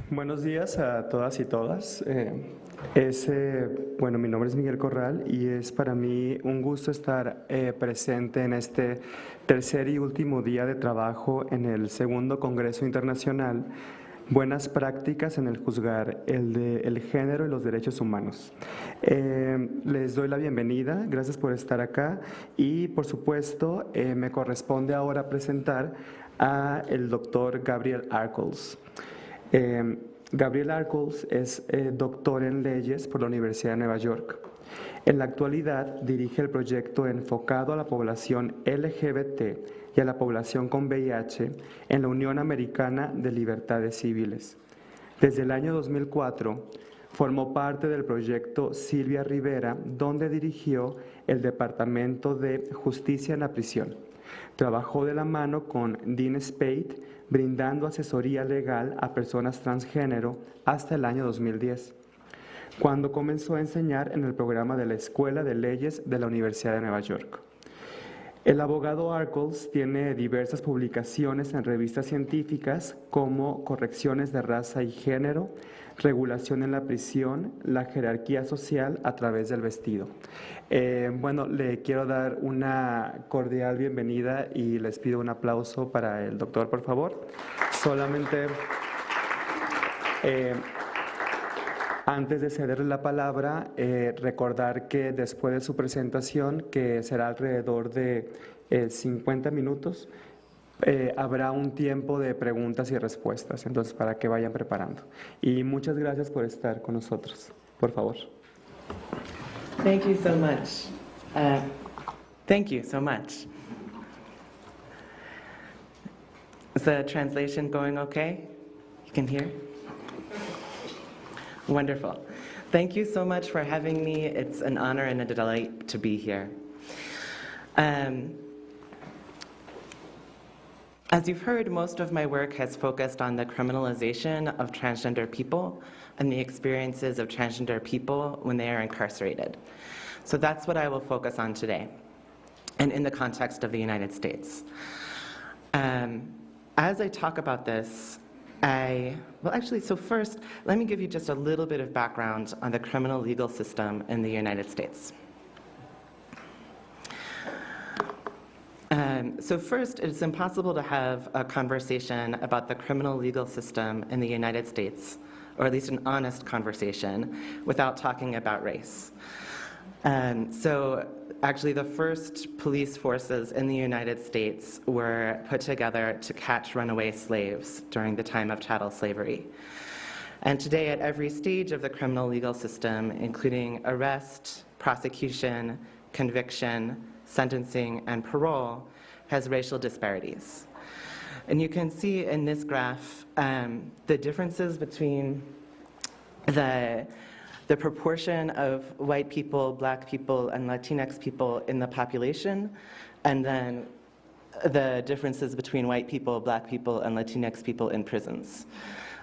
Buenos días a todas y todas. Bueno, mi nombre es Miguel Corral y es para mí un gusto estar presente en este tercer y último día de trabajo en el segundo Congreso Internacional Buenas Prácticas en el Juzgar, el Género y los Derechos Humanos. Les doy la bienvenida, gracias por estar acá y por supuesto me corresponde ahora presentar a el doctor Gabriel Arkels. Gabriel Arkels es doctor en leyes por la Universidad de Nueva York. En la actualidad dirige el proyecto enfocado a la población LGBT y a la población con VIH en la Unión Americana de Libertades Civiles. Desde el año 2004 formó parte del proyecto Silvia Rivera, donde dirigió el Departamento de Justicia en la Prisión. Trabajó de la mano con Dean Spade, brindando asesoría legal a personas transgénero hasta el año 2010, cuando comenzó a enseñar en el programa de la Escuela de Leyes de la Universidad de Nueva York. El abogado Arkels tiene diversas publicaciones en revistas científicas como Correcciones de Raza y Género, Regulación en la Prisión, La Jerarquía Social a través del Vestido. Bueno, le quiero dar una cordial bienvenida y les pido un aplauso para el doctor, por favor. Solamente antes de cederle la palabra, recordar que después de su presentación, que será alrededor de 50 minutos, habrá un tiempo de preguntas y respuestas, entonces para que vayan preparando. Y muchas gracias por estar con nosotros. Por favor. Thank you so much. Thank you so much. Is the translation going okay? You can hear? Wonderful. Thank you so much for having me. It's an honor and a delight to be here. As you've heard, most of my work has focused on the criminalization of transgender people and the experiences of transgender people when they are incarcerated. So that's what I will focus on today, and in the context of the United States. As I talk about this, so first, let me give you just a little bit of background on the criminal legal system in the United States. So first, it's impossible to have a conversation about the criminal legal system in the United States, or at least an honest conversation, without talking about race. So actually, the first police forces in the United States were put together to catch runaway slaves during the time of chattel slavery. And today, at every stage of the criminal legal system, including arrest, prosecution, conviction, sentencing, and parole, has racial disparities. And you can see in this graph the differences between the proportion of white people, black people, and Latinx people in the population, and then the differences between white people, black people, and Latinx people in prisons.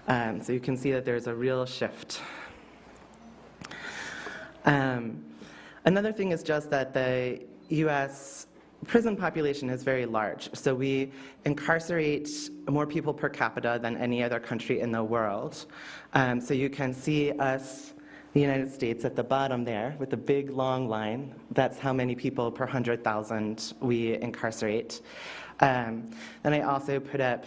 So you can see that there's a real shift. Another thing is just that the US prison population is very large. So we incarcerate more people per capita than any other country in the world. So you can see us, the United States, at the bottom there with the big long line. That's how many people per 100,000 we incarcerate. Then I also put up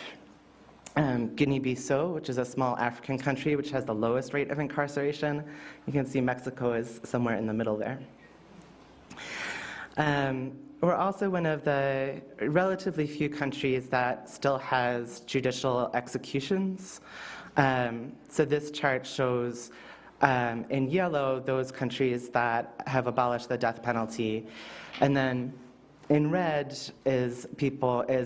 Guinea-Bissau, which is a small African country which has the lowest rate of incarceration. You can see Mexico is somewhere in the middle there. We're also one of the relatively few countries that still has judicial executions. So this chart shows in yellow those countries that have abolished the death penalty, and then in red is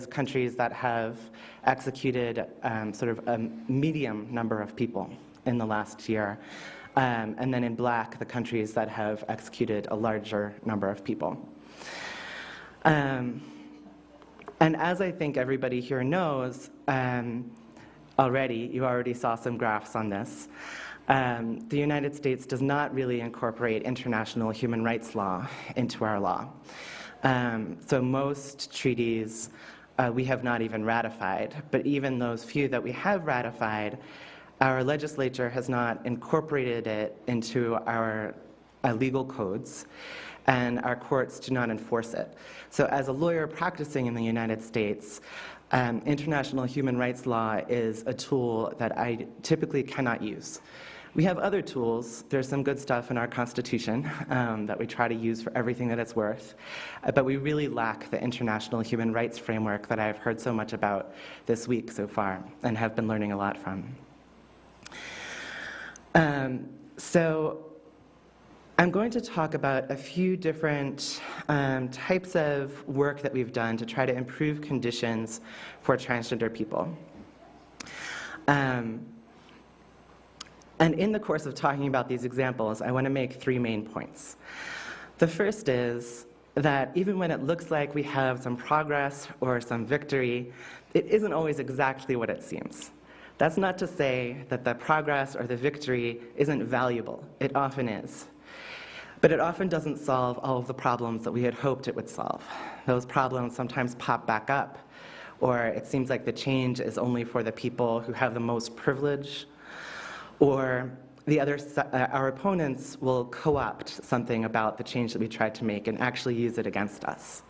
countries that have executed sort of a medium number of people in the last year, and then in black the countries that have executed a larger number of people. And as I think everybody here knows already, you already saw some graphs on this, The United States does not really incorporate international human rights law into our law. So most treaties we have not even ratified, but even those few that we have ratified, our legislature has not incorporated it into our legal codes, and our courts do not enforce it. So as a lawyer practicing in the United States, international human rights law is a tool that I typically cannot use. We have other tools. There's some good stuff in our Constitution that we try to use for everything that it's worth, but we really lack the international human rights framework that I've heard so much about this week so far and have been learning a lot from. So I'm going to talk about a few different types of work that we've done to try to improve conditions for transgender people. And in the course of talking about these examples, I want to make three main points. The first is that even when it looks like we have some progress or some victory, it isn't always exactly what it seems. That's not to say that the progress or the victory isn't valuable. It often is. But it often doesn't solve all of the problems that we had hoped it would solve. Those problems sometimes pop back up, or it seems like the change is only for the people who have the most privilege, or our opponents will co-opt something about the change that we tried to make and actually use it against us.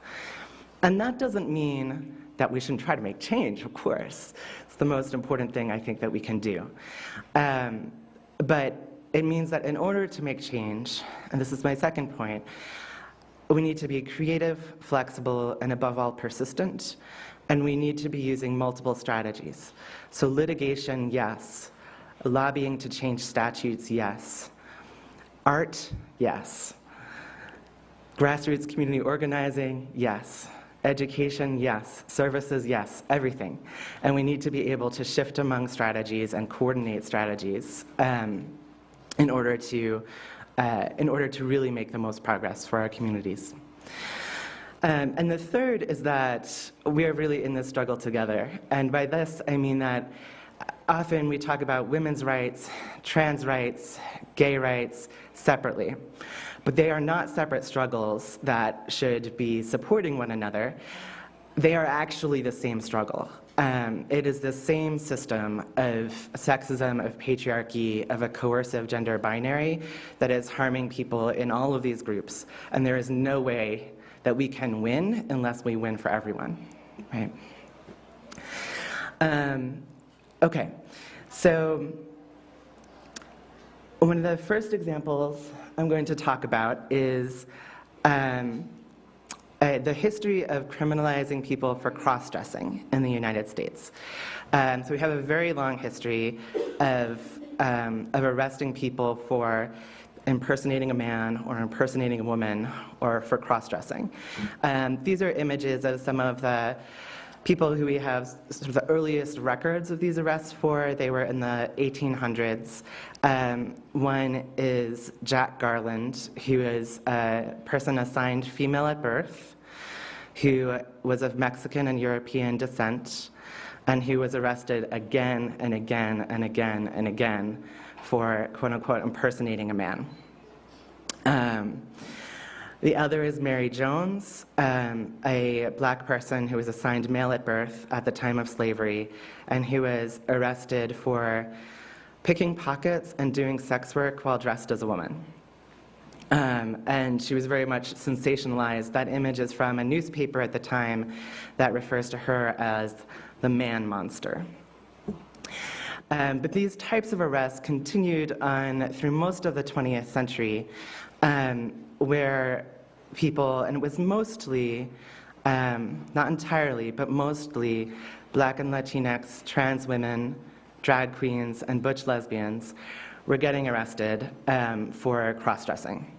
And that doesn't mean that we shouldn't try to make change, of course. It's the most important thing I think that we can do. But it means that in order to make change, and this is my second point, we need to be creative, flexible, and above all, persistent, and we need to be using multiple strategies. So litigation, yes. Lobbying to change statutes, yes. Art, yes. Grassroots community organizing, yes. Education, yes. Services, yes. Everything. And we need to be able to shift among strategies and coordinate strategies in order to really make the most progress for our communities. And the third is that we are really in this struggle together. And by this, I mean that often we talk about women's rights, trans rights, gay rights separately. But they are not separate struggles that should be supporting one another. They are actually the same struggle. It is the same system of sexism, of patriarchy, of a coercive gender binary that is harming people in all of these groups. And there is no way that we can win unless we win for everyone, right? Okay, so one of the first examples I'm going to talk about is the history of criminalizing people for cross-dressing in the United States. So we have a very long history of arresting people for impersonating a man or impersonating a woman or for cross-dressing. These are images of some of the people who we have sort of the earliest records of these arrests for. They were in the 1800s. One is Jack Garland, who is a person assigned female at birth, who was of Mexican and European descent, and who was arrested again and again and again and again for, quote unquote, impersonating a man. The other is Mary Jones, a black person who was assigned male at birth at the time of slavery, and who was arrested for picking pockets and doing sex work while dressed as a woman. And she was very much sensationalized. That image is from a newspaper at the time that refers to her as the man monster. But these types of arrests continued on through most of the 20th century, where people, and it was mostly, not entirely, but mostly Black and Latinx trans women, drag queens, and butch lesbians were getting arrested for cross-dressing.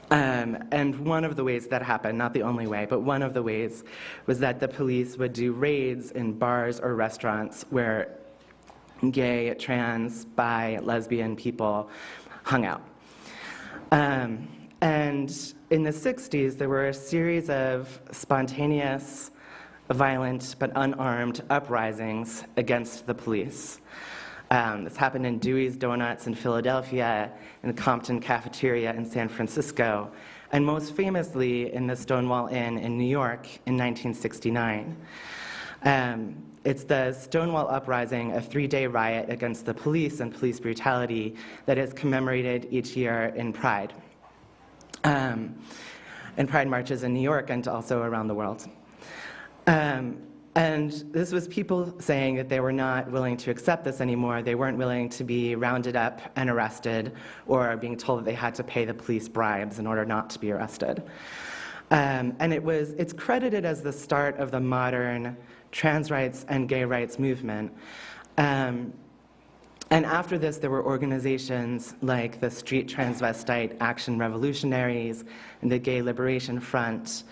And one of the ways that happened, not the only way, but one of the ways was that the police would do raids in bars or restaurants where gay, trans, bi, lesbian people hung out. And in the 60s, there were a series of spontaneous, violent, but unarmed uprisings against the police. This happened in Dewey's Donuts in Philadelphia, in the Compton Cafeteria in San Francisco, and most famously in the Stonewall Inn in New York in 1969. It's the Stonewall Uprising, a 3-day riot against the police and police brutality that is commemorated each year in Pride. In Pride marches in New York and also around the world. And this was people saying that they were not willing to accept this anymore. They weren't willing to be rounded up and arrested or being told that they had to pay the police bribes in order not to be arrested. And it's credited as the start of the modern trans rights and gay rights movement. And after this, there were organizations like the Street Transvestite Action Revolutionaries and the Gay Liberation Front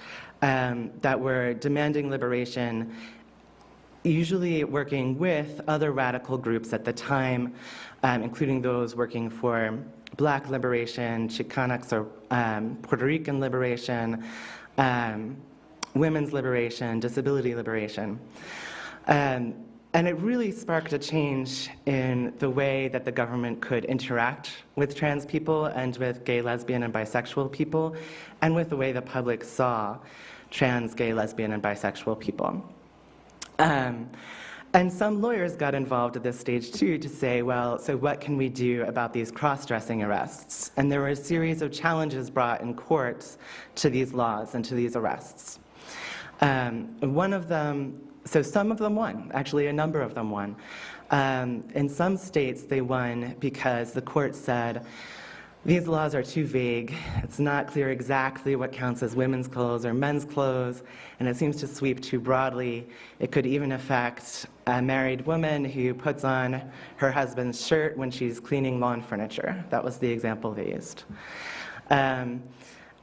that were demanding liberation, usually working with other radical groups at the time, including those working for Black liberation, Chicanx or Puerto Rican liberation, women's liberation, disability liberation. And it really sparked a change in the way that the government could interact with trans people and with gay, lesbian, and bisexual people, and with the way the public saw trans, gay, lesbian, and bisexual people. And some lawyers got involved at this stage too to say, well, so what can we do about these cross-dressing arrests? And there were a series of challenges brought in courts to these laws and to these arrests. One of them, so some of them won, actually a number of them won. In some states they won because the court said, these laws are too vague. It's not clear exactly what counts as women's clothes or men's clothes, and it seems to sweep too broadly. It could even affect a married woman who puts on her husband's shirt when she's cleaning lawn furniture. That was the example they used. And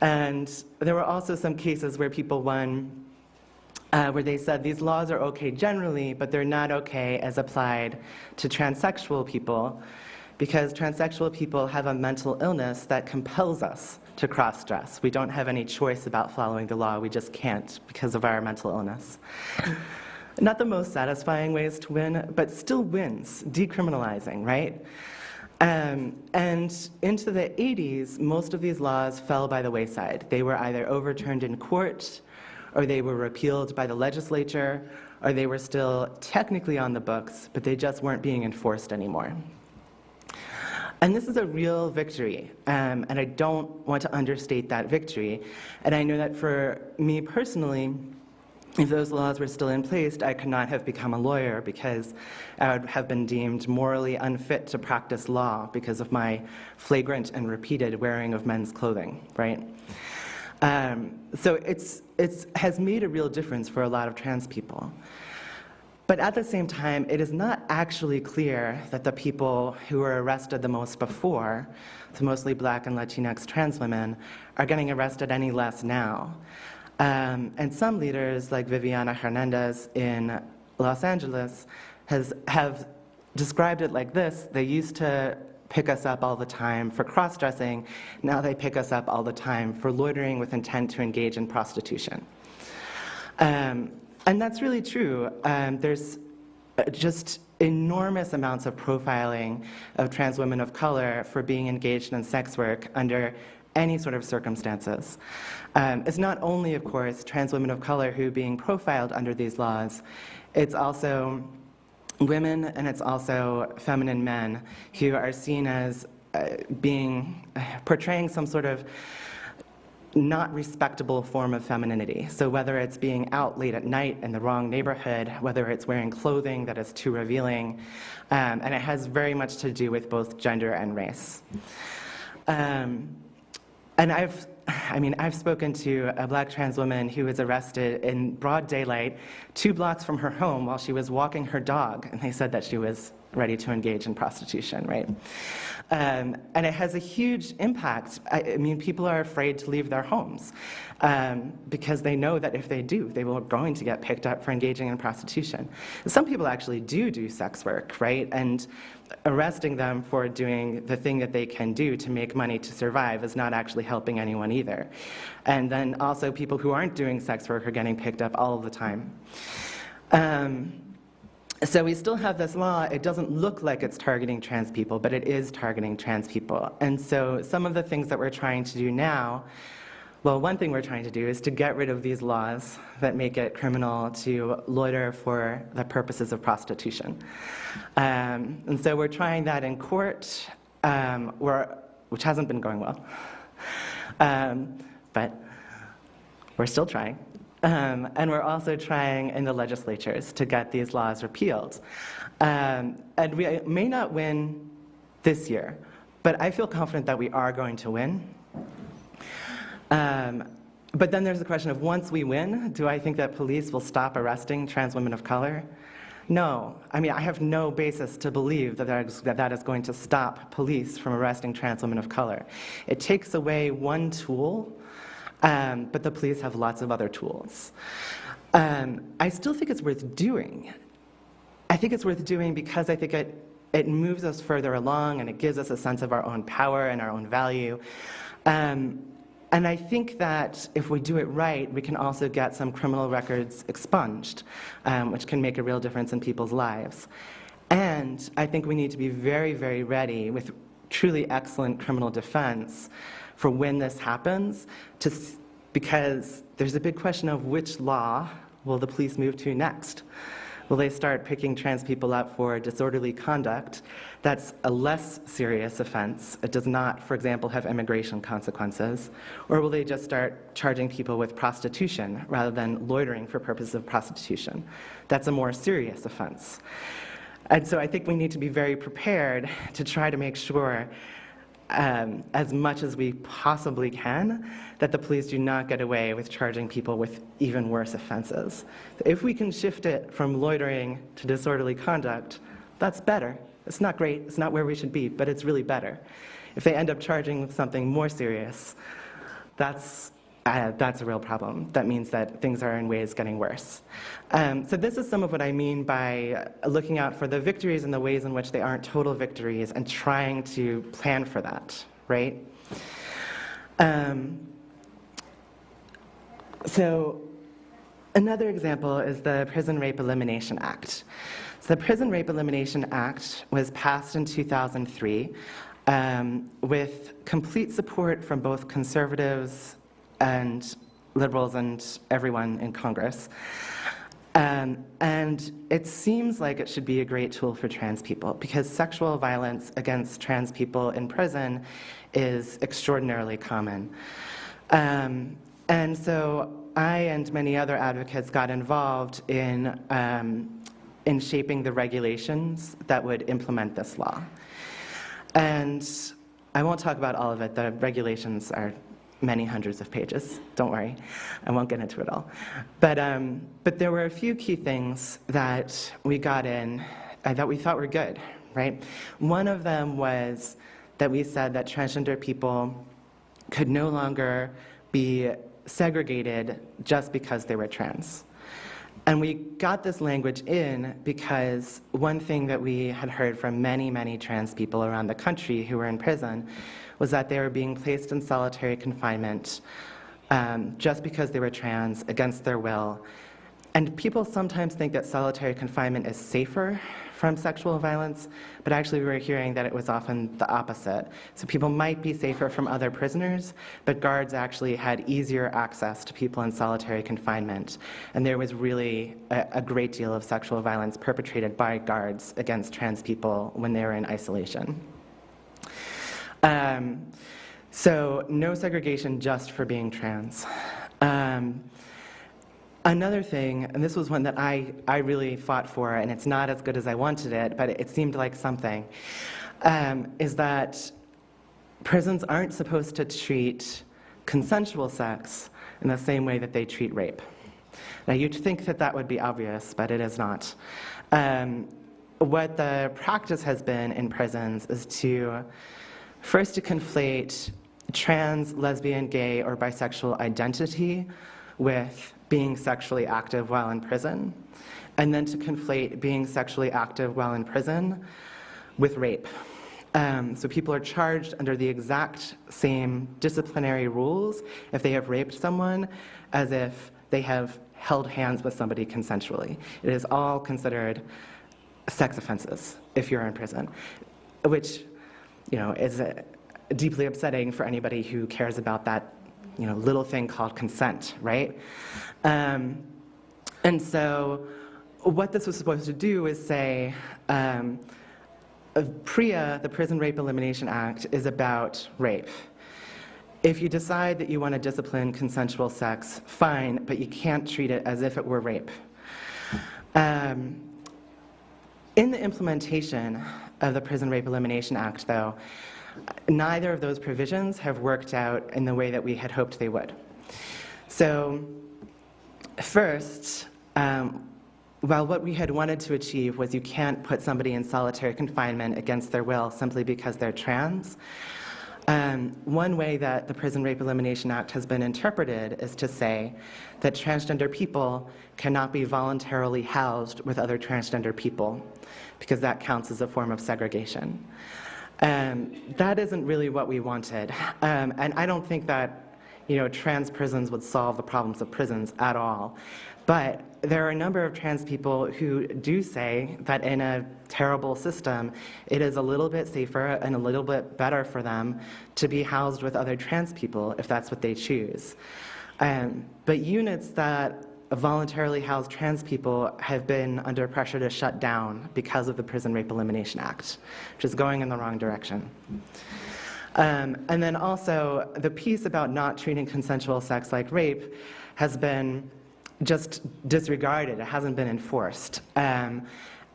there were also some cases where people won where they said these laws are okay generally, but they're not okay as applied to transsexual people, because transsexual people have a mental illness that compels us to cross-dress. We don't have any choice about following the law. We just can't because of our mental illness. Not the most satisfying ways to win, but still wins, decriminalizing, right? And into the 80s, most of these laws fell by the wayside. They were either overturned in court, or they were repealed by the legislature, or they were still technically on the books, but they just weren't being enforced anymore. And this is a real victory, and I don't want to understate that victory. And I know that for me personally, if those laws were still in place, I could not have become a lawyer because I would have been deemed morally unfit to practice law because of my flagrant and repeated wearing of men's clothing, right? So it has made a real difference for a lot of trans people. But at the same time, it is not actually clear that the people who were arrested the most before, so mostly Black and Latinx trans women, are getting arrested any less now. And some leaders, like Viviana Hernandez in Los Angeles, have described it like this: they used to pick us up all the time for cross-dressing, now they pick us up all the time for loitering with intent to engage in prostitution. And that's really true. There's just enormous amounts of profiling of trans women of color for being engaged in sex work under any sort of circumstances. It's not only, of course, trans women of color who are being profiled under these laws, it's also women and it's also feminine men who are seen as portraying some sort of not respectable form of femininity. So whether it's being out late at night in the wrong neighborhood, whether it's wearing clothing that is too revealing, and it has very much to do with both gender and race. And I've spoken to a Black trans woman who was arrested in broad daylight 2 blocks from her home while she was walking her dog, and they said that she was ready to engage in prostitution, right? And it has a huge impact. I mean, people are afraid to leave their homes because they know that if they do, they are going to get picked up for engaging in prostitution. Some people actually do sex work, right? And arresting them for doing the thing that they can do to make money to survive is not actually helping anyone either. And then also people who aren't doing sex work are getting picked up all of the time. So we still have this law. It doesn't look like it's targeting trans people, but it is targeting trans people. And so some of the things that we're trying to do now, well, one thing we're trying to do is to get rid of these laws that make it criminal to loiter for the purposes of prostitution. And so we're trying that in court, which hasn't been going well. But we're still trying. And we're also trying in the legislatures to get these laws repealed. And we may not win this year, but I feel confident that we are going to win. But then there's the question of, once we win, do I think that police will stop arresting trans women of color? No. I mean, I have no basis to believe that that is going to stop police from arresting trans women of color. It takes away one tool, but the police have lots of other tools. I still think it's worth doing. I think it's worth doing because I think it moves us further along and it gives us a sense of our own power and our own value. And I think that if we do it right, we can also get some criminal records expunged, which can make a real difference in people's lives. And I think we need to be very, very ready with truly excellent criminal defense for when this happens, because there's a big question of which law will the police move to next. Will they start picking trans people up for disorderly conduct? That's a less serious offense. It does not, for example, have immigration consequences. Or will they just start charging people with prostitution rather than loitering for purposes of prostitution? That's a more serious offense. And so I think we need to be very prepared to try to make sure, as much as we possibly can, that the police do not get away with charging people with even worse offenses. If we can shift it from loitering to disorderly conduct, that's better. It's not great, it's not where we should be, but it's really better. If they end up charging with something more serious, that's a real problem. That means that things are in ways getting worse. So this is some of what I mean by looking out for the victories and the ways in which they aren't total victories and trying to plan for that, right? So another example is the Prison Rape Elimination Act. So the Prison Rape Elimination Act was passed in 2003 with complete support from both conservatives and liberals and everyone in Congress. And it seems like it should be a great tool for trans people because sexual violence against trans people in prison is extraordinarily common. And so I and many other advocates got involved in shaping the regulations that would implement this law. And I won't talk about all of it. The regulations are many hundreds of pages. Don't worry, I won't get into it all. But there were a few key things that we got in that we thought were good, right? One of them was that we said that transgender people could no longer be segregated just because they were trans. And we got this language in because one thing that we had heard from many, many trans people around the country who were in prison was that they were being placed in solitary confinement just because they were trans, against their will. And people sometimes think that solitary confinement is safer from sexual violence, but actually we were hearing that it was often the opposite. So people might be safer from other prisoners, but guards actually had easier access to people in solitary confinement. And there was really a great deal of sexual violence perpetrated by guards against trans people when they were in isolation. So no segregation just for being trans. Another thing, and this was one that I really fought for, and it's not as good as I wanted it, but it seemed like something, is that prisons aren't supposed to treat consensual sex in the same way that they treat rape. Now you'd think that that would be obvious, but it is not. What the practice has been in prisons is to first to conflate trans, lesbian, gay, or bisexual identity with being sexually active while in prison, and then to conflate being sexually active while in prison with rape. So people are charged under the exact same disciplinary rules if they have raped someone as if they have held hands with somebody consensually. It is all considered sex offenses if you're in prison, which, is deeply upsetting for anybody who cares about that, little thing called consent, right? And so what this was supposed to do is say, PREA, the Prison Rape Elimination Act, is about rape. If you decide that you want to discipline consensual sex, fine, but you can't treat it as if it were rape. In the implementation of the Prison Rape Elimination Act, though, neither of those provisions have worked out in the way that we had hoped they would. So, first, while what we had wanted to achieve was you can't put somebody in solitary confinement against their will simply because they're trans, one way that the Prison Rape Elimination Act has been interpreted is to say that transgender people cannot be voluntarily housed with other transgender people because that counts as a form of segregation. That isn't really what we wanted. And I don't think that, trans prisons would solve the problems of prisons at all. But there are a number of trans people who do say that in a terrible system, it is a little bit safer and a little bit better for them to be housed with other trans people if that's what they choose. But units that voluntarily housed trans people have been under pressure to shut down because of the Prison Rape Elimination Act, which is going in the wrong direction. And then also, the piece about not treating consensual sex like rape has been just disregarded. It hasn't been enforced. And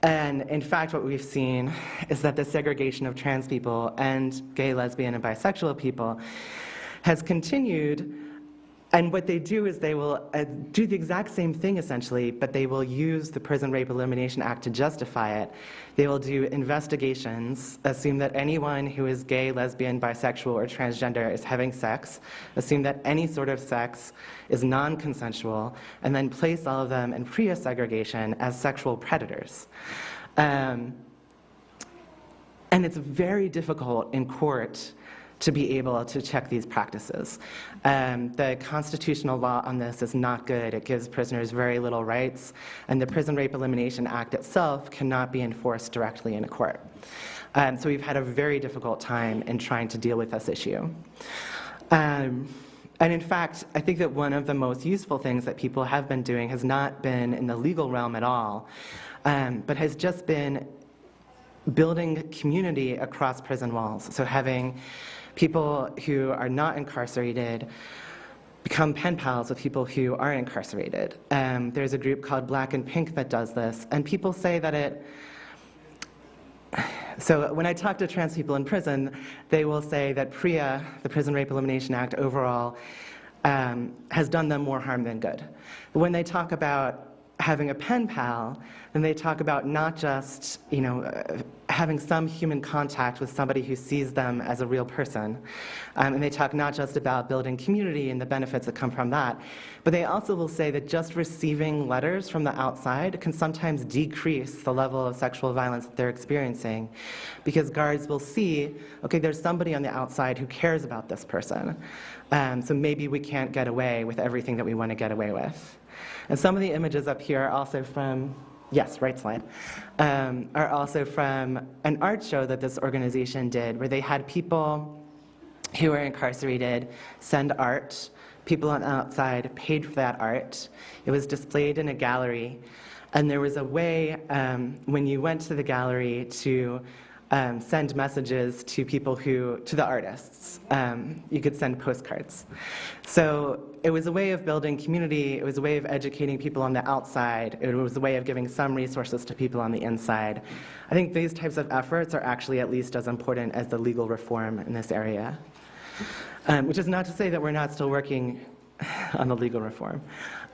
in fact, what we've seen is that the segregation of trans people and gay, lesbian, and bisexual people has continued. And what they do is they will do the exact same thing, essentially, but they will use the Prison Rape Elimination Act to justify it. They will do investigations, assume that anyone who is gay, lesbian, bisexual, or transgender is having sex, assume that any sort of sex is non-consensual, and then place all of them in PREA segregation as sexual predators. And it's very difficult in court to be able to check these practices. The constitutional law on this is not good. It gives prisoners very little rights, and the Prison Rape Elimination Act itself cannot be enforced directly in a court. So we've had a very difficult time in trying to deal with this issue. And in fact, I think that one of the most useful things that people have been doing has not been in the legal realm at all, but has just been building community across prison walls. So having people who are not incarcerated become pen pals with people who are incarcerated. There's a group called Black and Pink that does this, and people say that so when I talk to trans people in prison, they will say that PREA, the Prison Rape Elimination Act overall, has done them more harm than good. But when they talk about having a pen pal, then they talk about not just, having some human contact with somebody who sees them as a real person. And they talk not just about building community and the benefits that come from that, but they also will say that just receiving letters from the outside can sometimes decrease the level of sexual violence that they're experiencing, because guards will see, okay, there's somebody on the outside who cares about this person. So maybe we can't get away with everything that we want to get away with. And some of the images up here are also from, yes, right slide, are also from an art show that this organization did, where they had people who were incarcerated send art. People on the outside paid for that art. It was displayed in a gallery, and there was a way, when you went to the gallery, to send messages to people to the artists. You could send postcards. So it was a way of building community. It was a way of educating people on the outside. It was a way of giving some resources to people on the inside. I think these types of efforts are actually at least as important as the legal reform in this area. Which is not to say that we're not still working on the legal reform.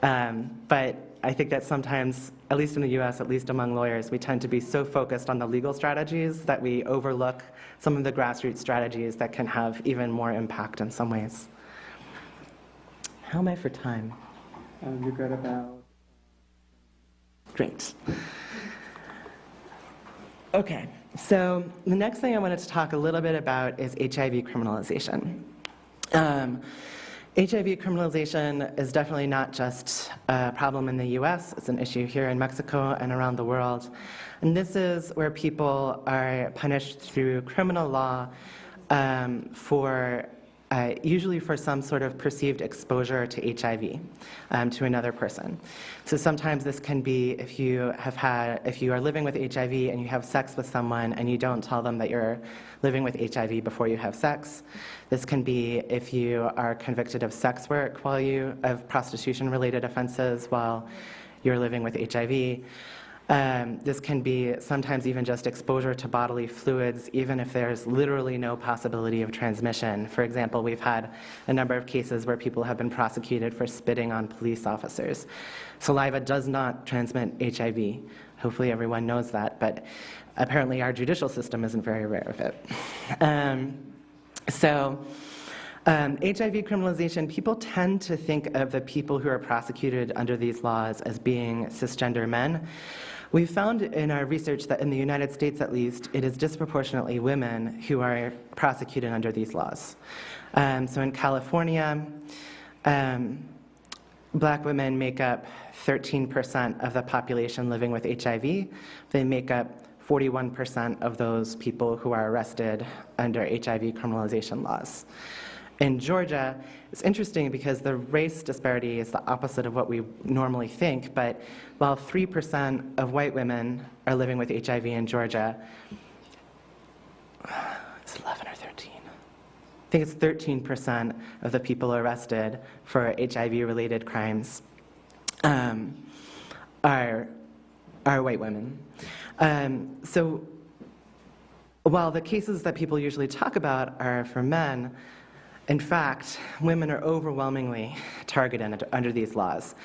But I think that sometimes, at least in the US, at least among lawyers, we tend to be so focused on the legal strategies that we overlook some of the grassroots strategies that can have even more impact in some ways. How am I for time? You've got about... Great. Okay, so the next thing I wanted to talk a little bit about is HIV criminalization. HIV criminalization is definitely not just a problem in the US, it's an issue here in Mexico and around the world. And this is where people are punished through criminal law usually for some sort of perceived exposure to HIV to another person. So sometimes this can be if you are living with HIV and you have sex with someone and you don't tell them that you're living with HIV before you have sex. This can be if you are convicted of sex work of prostitution-related offenses while you're living with HIV. This can be sometimes even just exposure to bodily fluids, even if there's literally no possibility of transmission. For example, we've had a number of cases where people have been prosecuted for spitting on police officers. Saliva does not transmit HIV. Hopefully everyone knows that, but apparently our judicial system isn't very aware of it. HIV criminalization, people tend to think of the people who are prosecuted under these laws as being cisgender men. We found in our research that in the United States, at least, it is disproportionately women who are prosecuted under these laws. So in California, Black women make up 13% of the population living with HIV. They make up 41% of those people who are arrested under HIV criminalization laws. In Georgia, it's interesting because the race disparity is the opposite of what we normally think, but while 3% of white women are living with HIV in Georgia, it's 11 or 13. I think it's 13% of the people arrested for HIV-related crimes are white women. So while the cases that people usually talk about are for men, in fact, women are overwhelmingly targeted under these laws.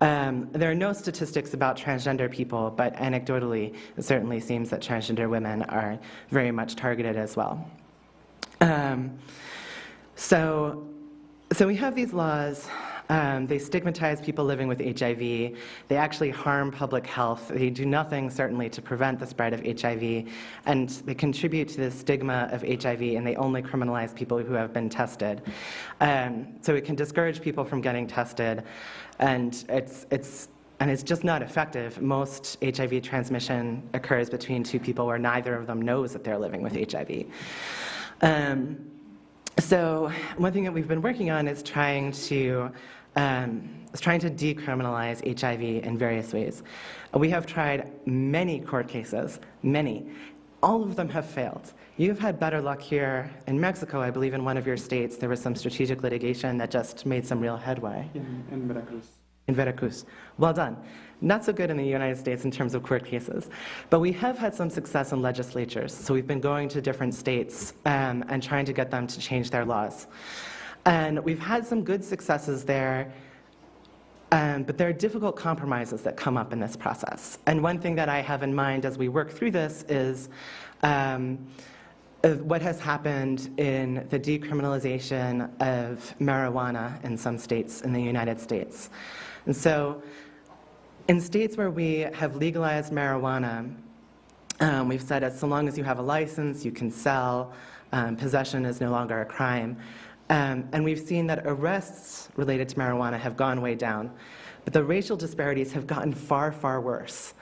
There are no statistics about transgender people, but anecdotally, it certainly seems that transgender women are very much targeted as well. So we have these laws. They stigmatize people living with HIV. They actually harm public health. They do nothing, certainly, to prevent the spread of HIV. And they contribute to the stigma of HIV, and they only criminalize people who have been tested. So it can discourage people from getting tested, and it's just not effective. Most HIV transmission occurs between two people where neither of them knows that they're living with HIV. So one thing that we've been working on is trying to decriminalize HIV in various ways. We have tried many court cases, many. All of them have failed. You've had better luck here in Mexico. I believe in one of your states there was some strategic litigation that just made some real headway. In Veracruz. In Veracruz. Well done. Not so good in the United States in terms of court cases. But we have had some success in legislatures. So we've been going to different states and trying to get them to change their laws. And we've had some good successes there, but there are difficult compromises that come up in this process. And one thing that I have in mind as we work through this is what has happened in the decriminalization of marijuana in some states in the United States. And so in states where we have legalized marijuana, we've said that so long as you have a license, you can sell, possession is no longer a crime. And we've seen that arrests related to marijuana have gone way down. But the racial disparities have gotten far, far worse.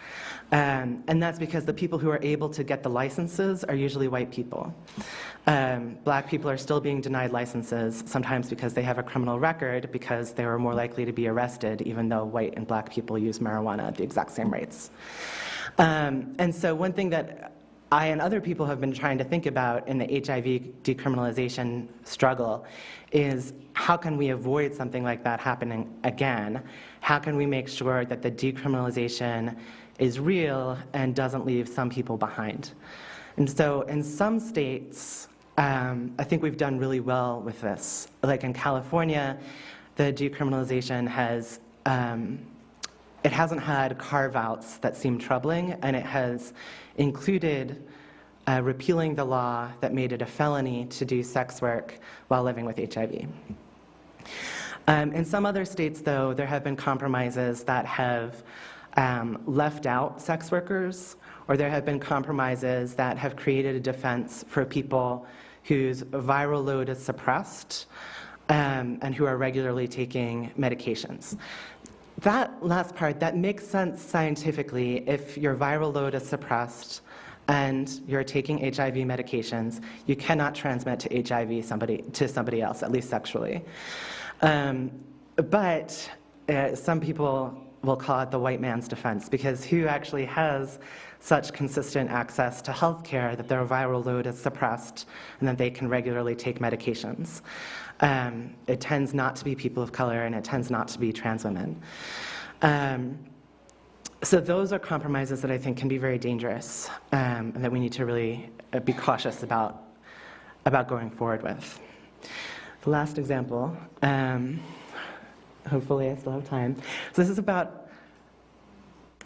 And that's because the people who are able to get the licenses are usually white people. Black people are still being denied licenses, sometimes because they have a criminal record, because they were more likely to be arrested, even though white and black people use marijuana at the exact same rates. And so one thing that I and other people have been trying to think about in the HIV decriminalization struggle is how can we avoid something like that happening again? How can we make sure that the decriminalization is real and doesn't leave some people behind? And so in some states, I think we've done really well with this. Like in California, the decriminalization has it hasn't had carve-outs that seem troubling, and it has included repealing the law that made it a felony to do sex work while living with HIV. In some other states, though, there have been compromises that have left out sex workers, or there have been compromises that have created a defense for people whose viral load is suppressed, and who are regularly taking medications. That last part, that makes sense scientifically. If your viral load is suppressed and you're taking HIV medications, you cannot transmit to HIV to somebody else, at least sexually. But some people will call it the white man's defense, because who actually has such consistent access to health care that their viral load is suppressed and that they can regularly take medications? It tends not to be people of color, and it tends not to be trans women. So those are compromises that I think can be very dangerous, and that we need to really be cautious about going forward with. The last example, hopefully I still have time. So this is about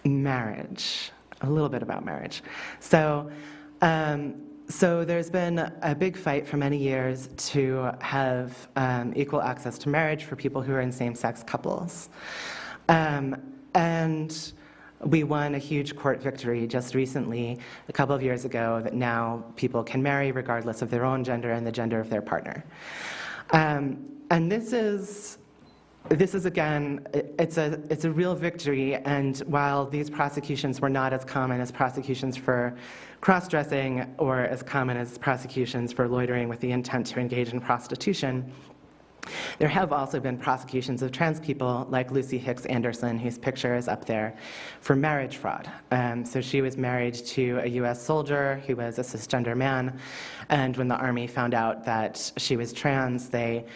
marriage, a little bit about marriage. So there's been a big fight for many years to have equal access to marriage for people who are in same-sex couples. And we won a huge court victory just recently, a couple of years ago, that now people can marry regardless of their own gender and the gender of their partner. And this is again, it's a real victory, and while these prosecutions were not as common as prosecutions for cross-dressing or as common as prosecutions for loitering with the intent to engage in prostitution, there have also been prosecutions of trans people like Lucy Hicks Anderson, whose picture is up there, for marriage fraud. So she was married to a US soldier who was a cisgender man, and when the Army found out that she was trans, they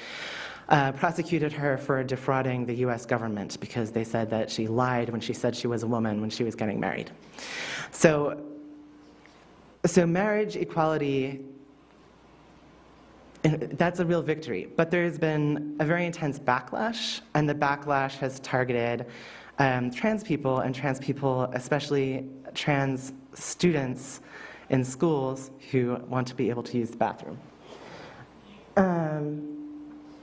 prosecuted her for defrauding the US government because they said that she lied when she said she was a woman when she was getting married. So marriage equality, that's a real victory, but there's been a very intense backlash, and the backlash has targeted trans people, especially trans students in schools who want to be able to use the bathroom.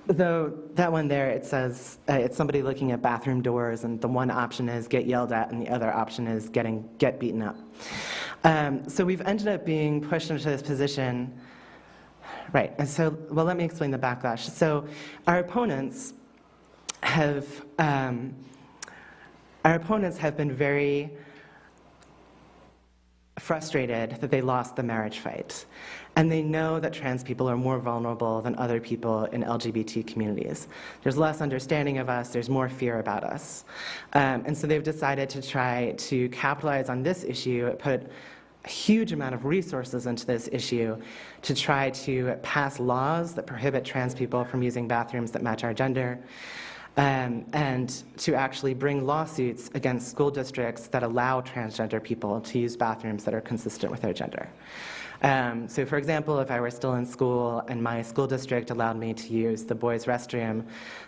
Though that one there, it says it's somebody looking at bathroom doors, and the one option is get yelled at, and the other option is get beaten up. So we've ended up being pushed into this position. Right, and so, well, let me explain the backlash. So our opponents have been very frustrated that they lost the marriage fight. And they know that trans people are more vulnerable than other people in LGBT communities. There's less understanding of us, there's more fear about us. And so they've decided to try to capitalize on this issue, put a huge amount of resources into this issue to try to pass laws that prohibit trans people from using bathrooms that match our gender, and to actually bring lawsuits against school districts that allow transgender people to use bathrooms that are consistent with their gender. So for example, if I were still in school and my school district allowed me to use the boys' restroom,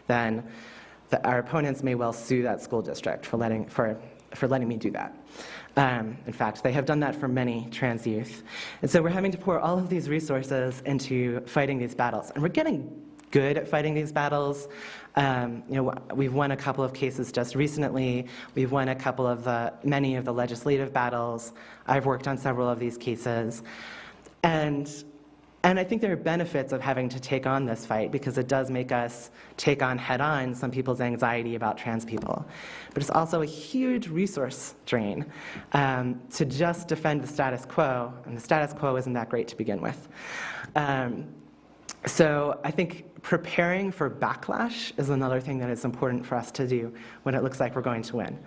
then our opponents may well sue that school district for letting me do that. In fact, they have done that for many trans youth. And so we're having to pour all of these resources into fighting these battles. And we're getting good at fighting these battles. We've won a couple of cases just recently. We've won many of the legislative battles. I've worked on several of these cases. And I think there are benefits of having to take on this fight, because it does make us take on head-on some people's anxiety about trans people. But it's also a huge resource drain to just defend the status quo, and the status quo isn't that great to begin with. So I think preparing for backlash is another thing that is important for us to do when it looks like we're going to win.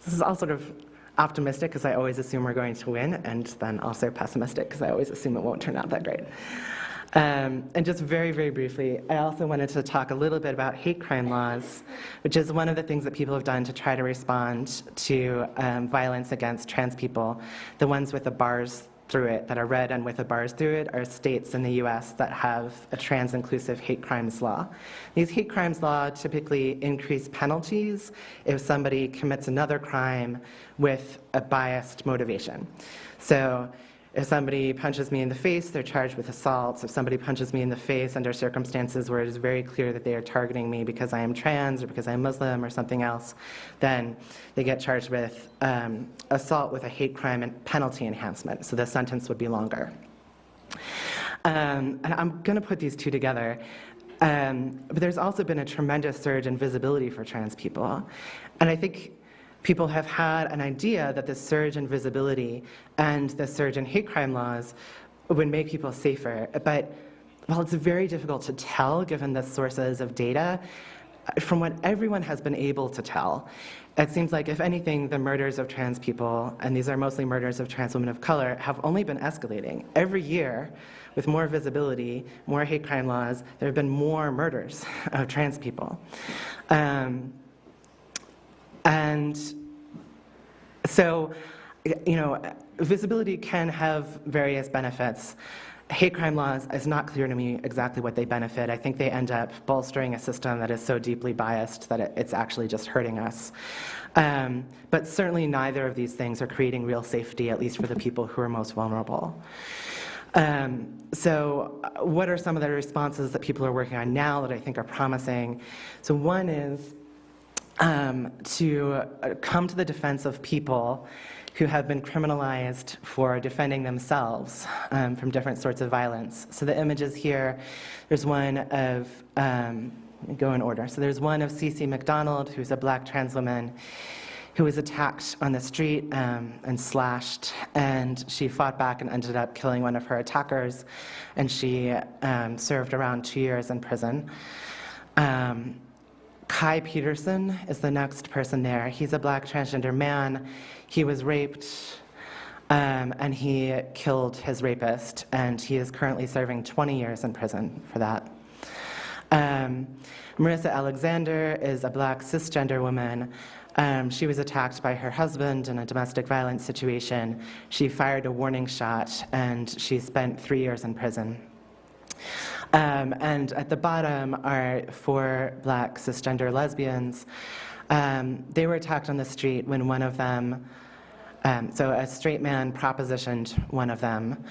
This is all sort of optimistic, because I always assume we're going to win, and then also pessimistic, because I always assume it won't turn out that great. And just very, very briefly, I also wanted to talk a little bit about hate crime laws, which is one of the things that people have done to try to respond to violence against trans people. The ones with the bars through it, that are red and with the bars through it, are states in the US that have a trans-inclusive hate crimes law. These hate crimes law typically increase penalties if somebody commits another crime with a biased motivation. So if somebody punches me in the face, they're charged with assault. If somebody punches me in the face under circumstances where it is very clear that they are targeting me because I am trans or because I'm Muslim or something else, then they get charged with assault with a hate crime and penalty enhancement. So the sentence would be longer. And I'm going to put these two together. But there's also been a tremendous surge in visibility for trans people. And I think people have had an idea that the surge in visibility and the surge in hate crime laws would make people safer. But while it's very difficult to tell, given the sources of data, from what everyone has been able to tell, it seems like, if anything, the murders of trans people, and these are mostly murders of trans women of color, have only been escalating. Every year, with more visibility, more hate crime laws, there have been more murders of trans people. And so, visibility can have various benefits. Hate crime laws, is not clear to me exactly what they benefit. I think they end up bolstering a system that is so deeply biased that it's actually just hurting us. But certainly neither of these things are creating real safety, at least for the people who are most vulnerable. So what are some of the responses that people are working on now that I think are promising? So one is to come to the defense of people who have been criminalized for defending themselves from different sorts of violence. So the images here, there's one of, go in order. So there's one of Cece McDonald, who's a black trans woman who was attacked on the street and slashed, and she fought back and ended up killing one of her attackers, and she served around 2 years in prison. Kai Peterson is the next person there. He's a black transgender man. He was raped, and he killed his rapist, and he is currently serving 20 years in prison for that. Marissa Alexander is a black cisgender woman. She was attacked by her husband in a domestic violence situation. She fired a warning shot, and she spent 3 years in prison. And at the bottom are 4 black cisgender lesbians. They were attacked on the street when one of them, so a straight man propositioned one of them.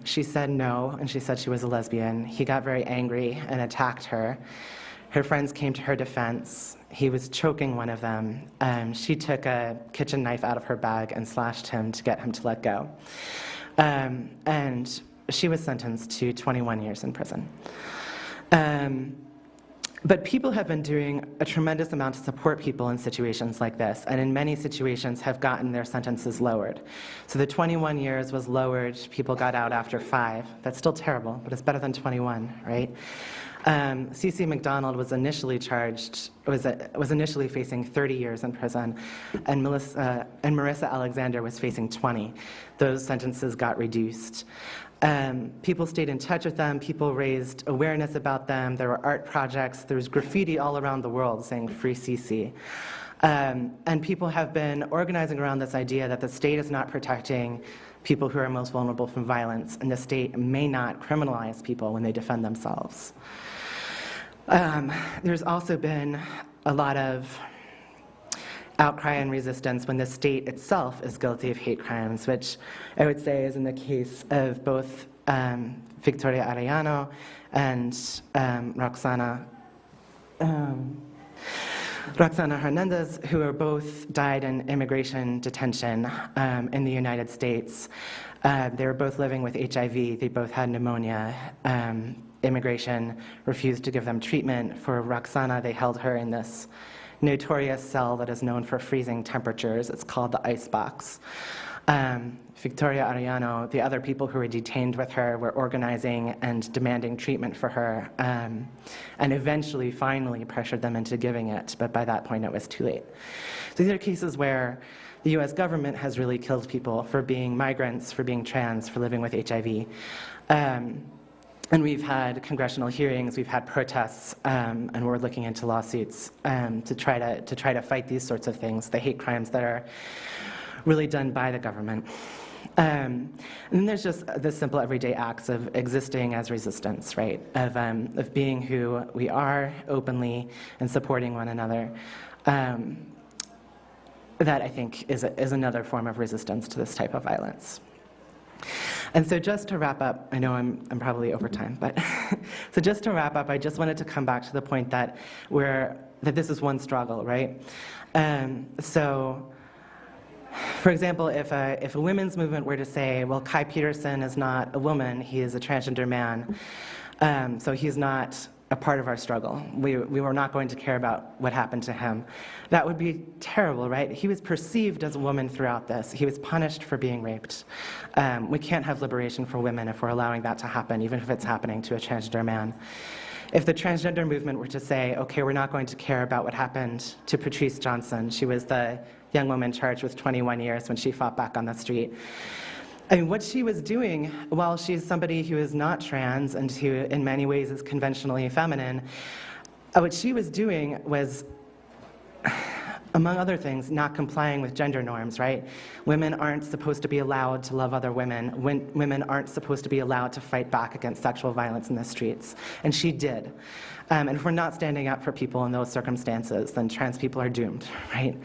She said no, and she said she was a lesbian. He got very angry and attacked her. Her friends came to her defense. He was choking one of them. She took a kitchen knife out of her bag and slashed him to get him to let go. And she was sentenced to 21 years in prison. But people have been doing a tremendous amount to support people in situations like this, and in many situations have gotten their sentences lowered. So the 21 years was lowered, people got out after 5. That's still terrible, but it's better than 21, right? Cece McDonald was initially charged, was initially facing 30 years in prison, and Marissa Alexander was facing 20. Those sentences got reduced. People stayed in touch with them, people raised awareness about them, there were art projects, there was graffiti all around the world saying "Free Cece." And people have been organizing around this idea that the state is not protecting people who are most vulnerable from violence, and the state may not criminalize people when they defend themselves. There's also been a lot of outcry and resistance when the state itself is guilty of hate crimes, which I would say is in the case of both Victoria Arellano and Roxana Hernandez, who are both died in immigration detention in the United States. They were both living with HIV. They both had pneumonia. Immigration refused to give them treatment. For Roxana, they held her in this notorious cell that is known for freezing temperatures. It's called the ice box. Victoria Arellano, the other people who were detained with her, were organizing and demanding treatment for her, and eventually, finally, pressured them into giving it, but by that point it was too late. So these are cases where the US government has really killed people for being migrants, for being trans, for living with HIV. And we've had congressional hearings, we've had protests, and we're looking into lawsuits to try to fight these sorts of things, the hate crimes that are really done by the government. And then there's just the simple everyday acts of existing as resistance, right? Of being who we are openly and supporting one another. That I think is another form of resistance to this type of violence. And so just to wrap up, I know I'm probably over time, but so just to wrap up, I just wanted to come back to the point that this is one struggle, right? So, for example, if a women's movement were to say, well, Kai Peterson is not a woman, he is a transgender man, so he's not a part of our struggle. We were not going to care about what happened to him. That would be terrible, right? He was perceived as a woman throughout this. He was punished for being raped. We can't have liberation for women if we're allowing that to happen, even if it's happening to a transgender man. If the transgender movement were to say, okay, we're not going to care about what happened to Patrice Johnson, she was the young woman charged with 21 years when she fought back on the street. I mean, what she was doing, while she's somebody who is not trans and who in many ways is conventionally feminine, what she was doing was, among other things, not complying with gender norms, right? Women aren't supposed to be allowed to love other women. Women aren't supposed to be allowed to fight back against sexual violence in the streets. And she did. And if we're not standing up for people in those circumstances, then trans people are doomed, right?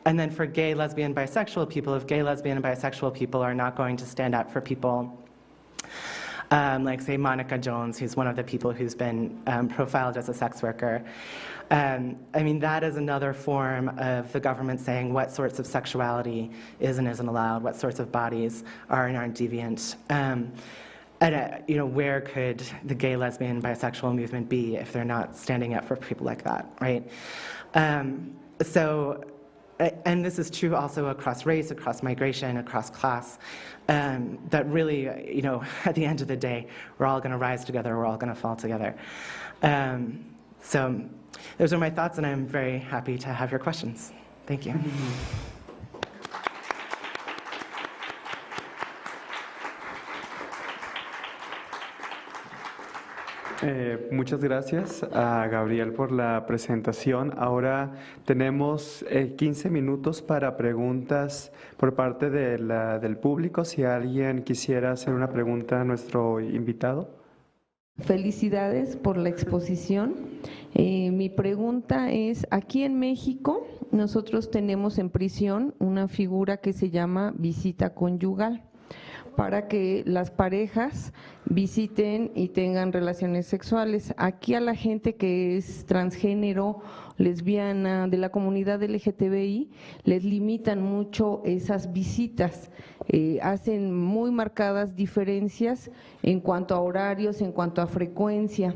And then for gay, lesbian, bisexual people, if gay, lesbian, and bisexual people are not going to stand up for people, like say Monica Jones, who's one of the people who's been profiled as a sex worker, I mean, that is another form of the government saying what sorts of sexuality is and isn't allowed, what sorts of bodies are and aren't deviant. You know, where could the gay, lesbian, bisexual movement be if they're not standing up for people like that, right? And this is true also across race, across migration, across class, that really, you know, at the end of the day, we're all going to rise together, we're all going to fall together. So those are my thoughts, and I'm very happy to have your questions. Thank you. Muchas gracias a Gabriel por la presentación. Ahora tenemos 15 minutos para preguntas por parte del público. Si alguien quisiera hacer una pregunta a nuestro invitado. Felicidades por la exposición. Mi pregunta es, aquí en México nosotros tenemos en prisión una figura que se llama visita conyugal, para que las parejas visiten y tengan relaciones sexuales. Aquí a la gente que es transgénero, lesbiana, de la comunidad LGTBI, les limitan mucho esas visitas. Hacen muy marcadas diferencias en cuanto a horarios, en cuanto a frecuencia.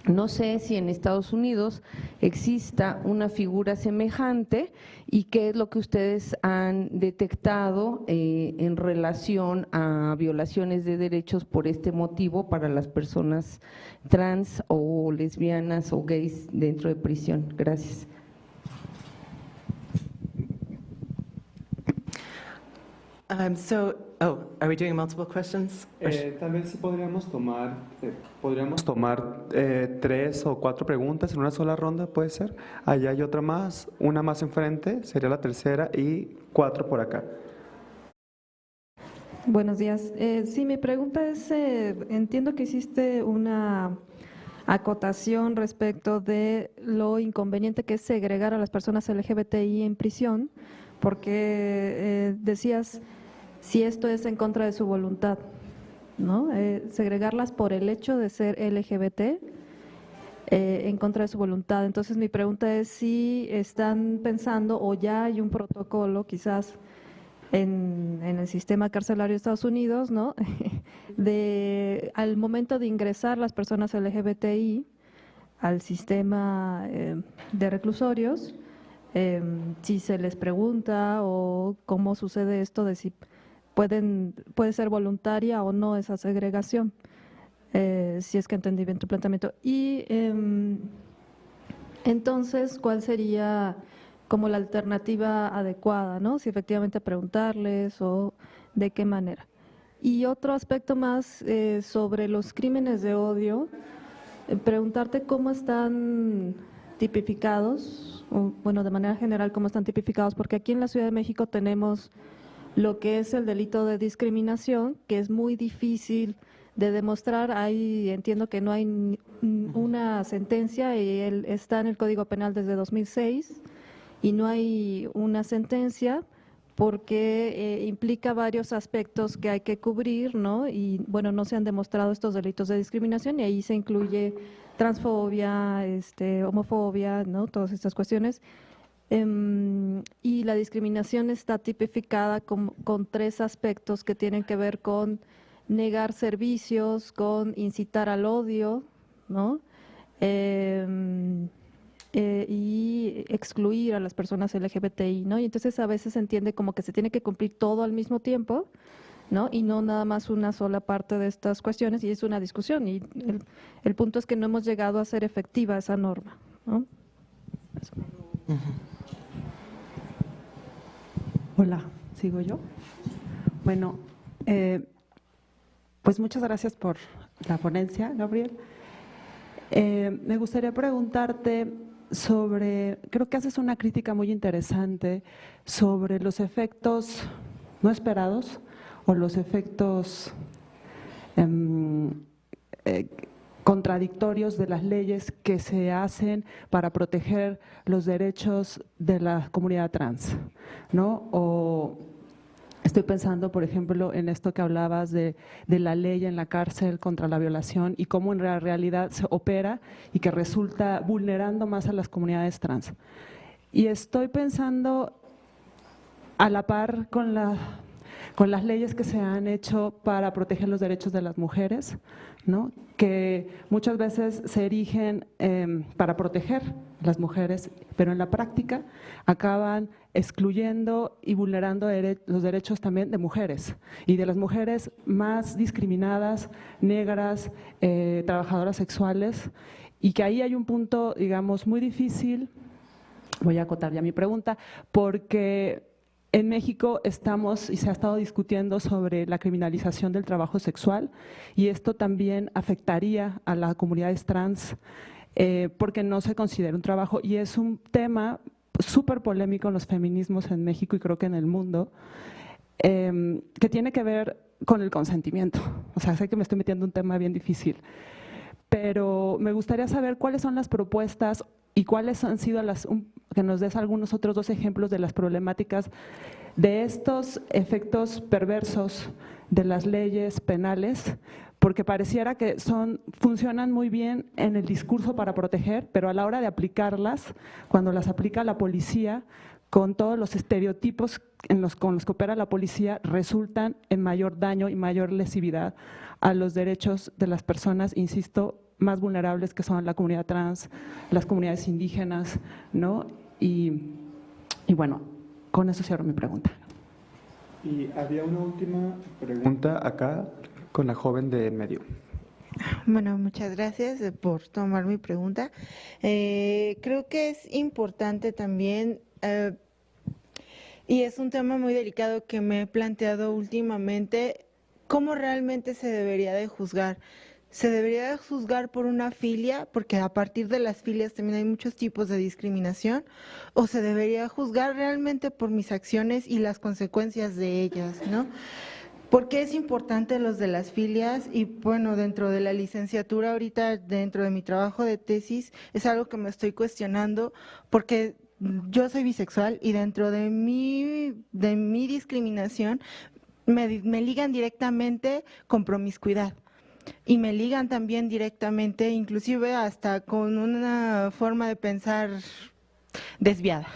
No sé si en Estados Unidos exista una figura semejante y qué es lo que ustedes han detectado en relación a violaciones de derechos por este motivo para las personas trans o lesbianas o gays dentro de prisión. Gracias. Are we doing multiple questions? Tal vez sí podríamos tomar 3 o 4 preguntas en una sola ronda, ¿puede ser? Allá hay otra más, una más enfrente, sería la tercera, y 4 por acá. Buenos días. Sí, mi pregunta es, entiendo que hiciste una acotación respecto de lo inconveniente que es segregar a las personas LGBTI en prisión, porque decías si esto es en contra de su voluntad, ¿no? Segregarlas por el hecho de ser LGBT en contra de su voluntad. Entonces mi pregunta es si están pensando o ya hay un protocolo quizás en el sistema carcelario de Estados Unidos, ¿no? Al momento de ingresar las personas LGBTI al sistema de reclusorios, si se les pregunta o cómo sucede esto de si puede ser voluntaria o no esa segregación, si es que entendí bien tu planteamiento. Y entonces, ¿cuál sería como la alternativa adecuada, ¿no? Si efectivamente preguntarles o de qué manera. Y otro aspecto más sobre los crímenes de odio, preguntarte cómo están tipificados, o, bueno, de manera general, cómo están tipificados, porque aquí en la Ciudad de México tenemos lo que es el delito de discriminación, que es muy difícil de demostrar. Entiendo que no hay una sentencia, y él está en el Código Penal desde 2006, y no hay una sentencia porque implica varios aspectos que hay que cubrir, ¿no? Y bueno, no se han demostrado estos delitos de discriminación, y ahí se incluye transfobia, homofobia, ¿no? Todas estas cuestiones. Y la discriminación está tipificada con 3 aspectos que tienen que ver con negar servicios, con incitar al odio, ¿no? Y excluir a las personas LGBTI, ¿no? Y entonces a veces se entiende como que se tiene que cumplir todo al mismo tiempo, ¿no? Y no nada más una sola parte de estas cuestiones, y es una discusión, y el punto es que no hemos llegado a hacer efectiva esa norma, ¿no? Hola, ¿sigo yo? Bueno, pues muchas gracias por la ponencia, Gabriel. Me gustaría preguntarte sobre, creo que haces una crítica muy interesante sobre los efectos no esperados o los efectos contradictorios de las leyes que se hacen para proteger los derechos de la comunidad trans, ¿no? O estoy pensando, por ejemplo, en esto que hablabas de la ley en la cárcel contra la violación y cómo en la realidad se opera y que resulta vulnerando más a las comunidades trans. Y estoy pensando a la par con las leyes que se han hecho para proteger los derechos de las mujeres, ¿no? Que muchas veces se erigen para proteger a las mujeres, pero en la práctica acaban excluyendo y vulnerando los derechos también de mujeres y de las mujeres más discriminadas, negras, trabajadoras sexuales, y que ahí hay un punto, digamos, muy difícil. Voy a acotar ya mi pregunta, porque en México estamos y se ha estado discutiendo sobre la criminalización del trabajo sexual, y esto también afectaría a las comunidades trans porque no se considera un trabajo, y es un tema súper polémico en los feminismos en México y creo que en el mundo, que tiene que ver con el consentimiento. O sea, sé que me estoy metiendo en un tema bien difícil, pero me gustaría saber cuáles son las propuestas y cuáles han sido que nos des algunos otros dos ejemplos de las problemáticas de estos efectos perversos de las leyes penales, porque pareciera que funcionan muy bien en el discurso para proteger, pero a la hora de aplicarlas, cuando las aplica la policía, con todos los estereotipos con los que opera la policía, resultan en mayor daño y mayor lesividad a los derechos de las personas, insisto, más vulnerables, que son la comunidad trans, las comunidades indígenas, ¿no? Y bueno, con eso cierro mi pregunta. Y había una última pregunta acá con la joven de en medio. Bueno, muchas gracias por tomar mi pregunta. Creo que es importante también, y es un tema muy delicado que me he planteado últimamente, cómo realmente se debería de juzgar. Se debería de juzgar por una filia, porque a partir de las filias también hay muchos tipos de discriminación, o se debería juzgar realmente por mis acciones y las consecuencias de ellas, ¿no? ¿Por qué es importante los de las filias? Y bueno, dentro de la licenciatura, ahorita dentro de mi trabajo de tesis, es algo que me estoy cuestionando, porque yo soy bisexual y dentro de mi discriminación me ligan directamente con promiscuidad. Y me ligan también directamente, inclusive hasta con una forma de pensar desviada.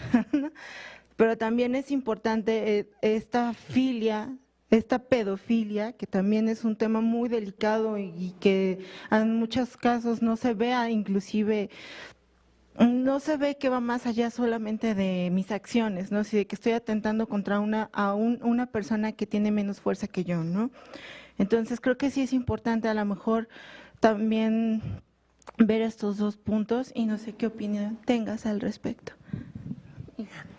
Pero también es importante esta filia, esta pedofilia, que también es un tema muy delicado y que en muchos casos no se vea, inclusive no se ve que va más allá solamente de mis acciones, ¿no? Si de que estoy atentando contra una persona que tiene menos fuerza que yo, ¿no? Entonces creo que sí es importante a lo mejor también ver estos dos puntos, y no sé qué opinión tengas al respecto.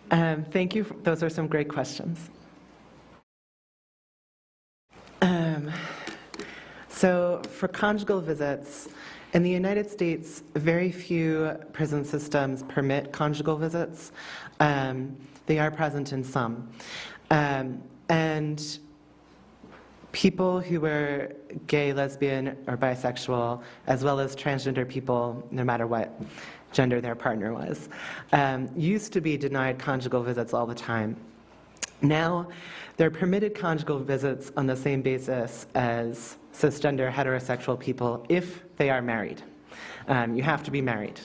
Thank you. Those are some great questions. So for conjugal visits, in the United States, very few prison systems permit conjugal visits. They are present in some. And people who were gay, lesbian, or bisexual, as well as transgender people, no matter what gender their partner was, used to be denied conjugal visits all the time. Now, they're permitted conjugal visits on the same basis as cisgender heterosexual people if they are married. You have to be married.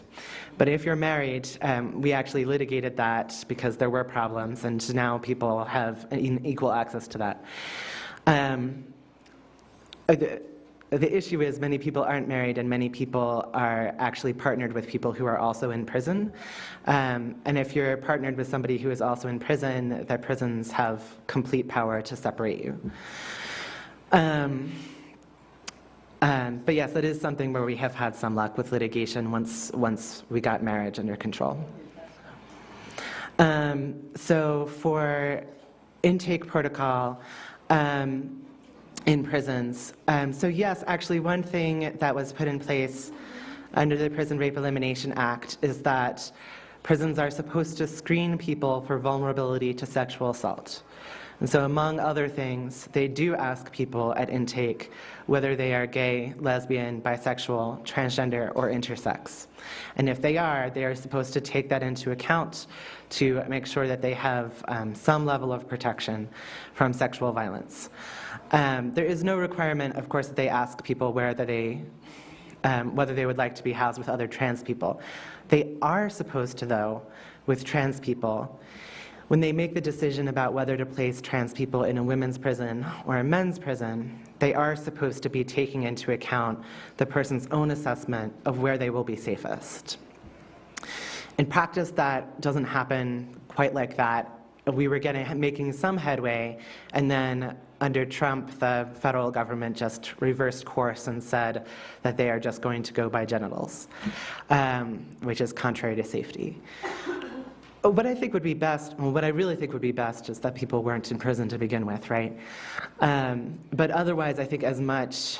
But if you're married, we actually litigated that because there were problems, and now people have equal access to that. the issue is many people aren't married and many people are actually partnered with people who are also in prison. And if you're partnered with somebody who is also in prison, the prisons have complete power to separate you. But yes, it is something where we have had some luck with litigation once we got marriage under control. So for intake protocol in prisons, so yes, actually one thing that was put in place under the Prison Rape Elimination Act is that prisons are supposed to screen people for vulnerability to sexual assault. And so among other things, they do ask people at intake whether they are gay, lesbian, bisexual, transgender, or intersex. And if they are supposed to take that into account to make sure that they have some level of protection from sexual violence. There is no requirement, of course, that they ask people whether they would like to be housed with other trans people. They are supposed to, though, with trans people, when they make the decision about whether to place trans people in a women's prison or a men's prison, they are supposed to be taking into account the person's own assessment of where they will be safest. In practice, that doesn't happen quite like that. We were making some headway, and then under Trump, the federal government just reversed course and said that they are just going to go by genitals, which is contrary to safety. What I think would be best, well, what I really think would be best is that people weren't in prison to begin with, right? But otherwise, I think as much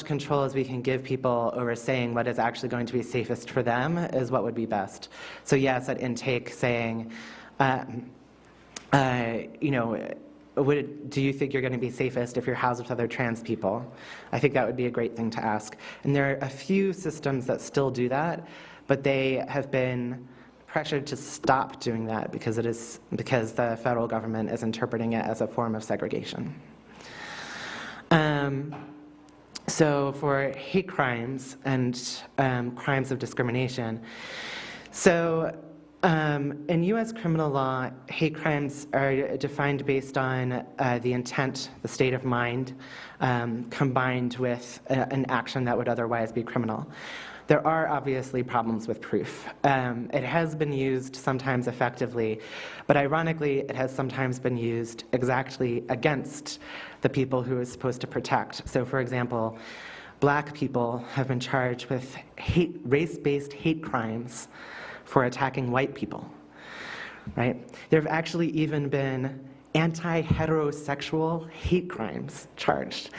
control as we can give people over saying what is actually going to be safest for them is what would be best. So yes, at intake saying, you know, do you think you're going to be safest if you're housed with other trans people? I think that would be a great thing to ask. And there are a few systems that still do that, but they have been pressured to stop doing that because the federal government is interpreting it as a form of segregation. So for hate crimes and crimes of discrimination, so in U.S. criminal law, hate crimes are defined based on the intent, the state of mind, combined with an action that would otherwise be criminal. There are obviously problems with proof. It has been used sometimes effectively, but ironically, it has sometimes been used exactly against the people who it's supposed to protect. So for example, black people have been charged with race-based hate crimes for attacking white people, right? There have actually even been anti-heterosexual hate crimes charged.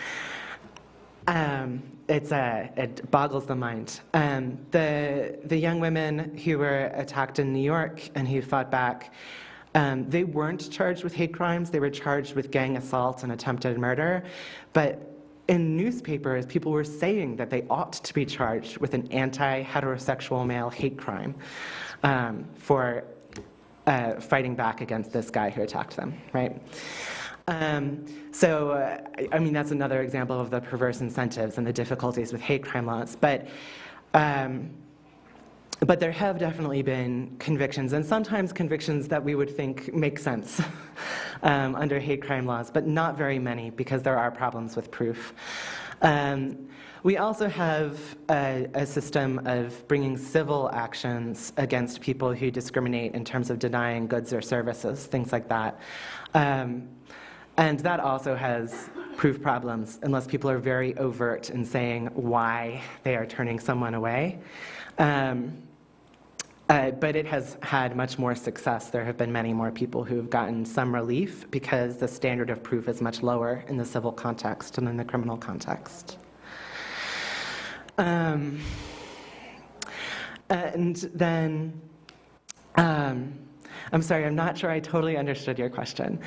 It boggles the mind. The young women who were attacked in New York and who fought back, they weren't charged with hate crimes. They were charged with gang assault and attempted murder. But in newspapers, people were saying that they ought to be charged with an anti-heterosexual male hate crime for fighting back against this guy who attacked them, right? I mean, that's another example of the perverse incentives and the difficulties with hate crime laws. But there have definitely been convictions, and sometimes convictions that we would think make sense under hate crime laws, but not very many because there are problems with proof. We also have a system of bringing civil actions against people who discriminate in terms of denying goods or services, things like that. And that also has proof problems unless people are very overt in saying why they are turning someone away. But it has had much more success. There have been many more people who have gotten some relief because the standard of proof is much lower in the civil context than in the criminal context. And then, I'm sorry, I'm not sure I totally understood your question.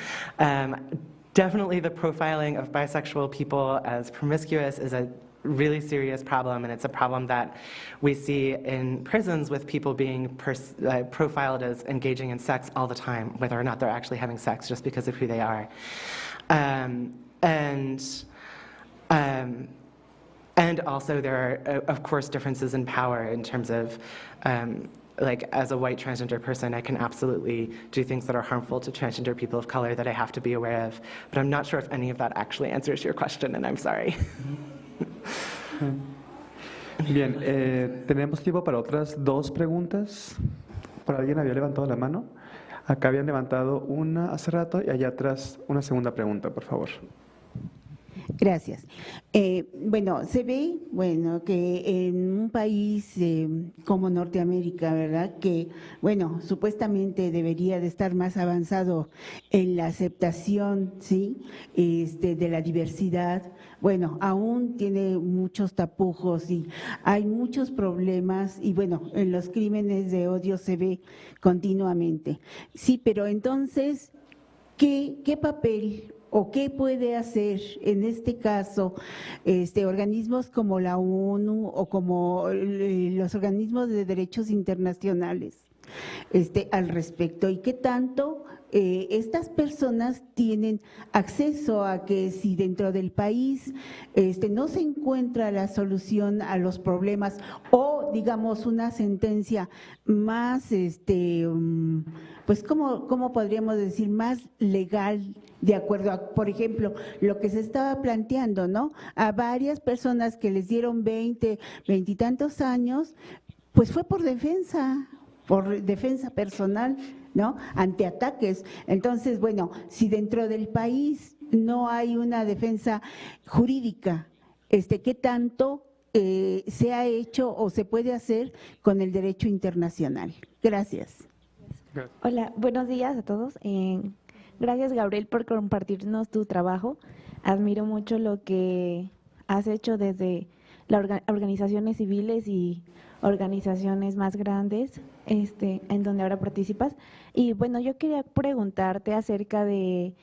Definitely the profiling of bisexual people as promiscuous is a really serious problem, and it's a problem that we see in prisons with people being profiled as engaging in sex all the time, whether or not they're actually having sex just because of who they are. And also there are, of course, differences in power in terms of like as a white transgender person, I can absolutely do things that are harmful to transgender people of color that I have to be aware of. But I'm not sure if any of that actually answers your question, and I'm sorry. Bien, ¿tenemos tiempo para otras dos preguntas? ¿Por alguien había levantado la mano? Acá habían levantado una hace rato y allá atrás una segunda pregunta, por favor. Gracias. Bueno, se ve, bueno, que en un país como Norteamérica, ¿verdad? Que, bueno, supuestamente debería de estar más avanzado en la aceptación, ¿sí? De la diversidad. Bueno, aún tiene muchos tapujos y hay muchos problemas y, bueno, en los crímenes de odio se ve continuamente. Sí, pero entonces, ¿qué papel o qué puede hacer en este caso organismos como la ONU o como los organismos de derechos internacionales al respecto? ¿Y qué tanto estas personas tienen acceso a que si dentro del país no se encuentra la solución a los problemas o digamos una sentencia más, pues ¿cómo podríamos decir? Más legal, de acuerdo a, por ejemplo, lo que se estaba planteando, ¿no? A varias personas que les dieron 20 y tantos años, pues fue por defensa personal, ¿no? Ante ataques. Entonces, bueno, si dentro del país no hay una defensa jurídica, ¿qué tanto se ha hecho o se puede hacer con el derecho internacional? Gracias. Hola, buenos días a todos. Gracias, Gabriel, por compartirnos tu trabajo. Admiro mucho lo que has hecho desde las organizaciones civiles y organizaciones más grandes en donde ahora participas. Y bueno, yo quería preguntarte acerca de,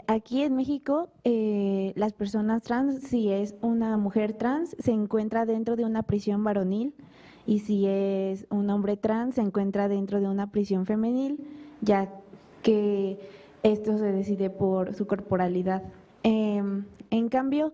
aquí en México, las personas trans, si es una mujer trans, se encuentra dentro de una prisión varonil, y si es un hombre trans, se encuentra dentro de una prisión femenil, ya que esto se decide por su corporalidad. En cambio,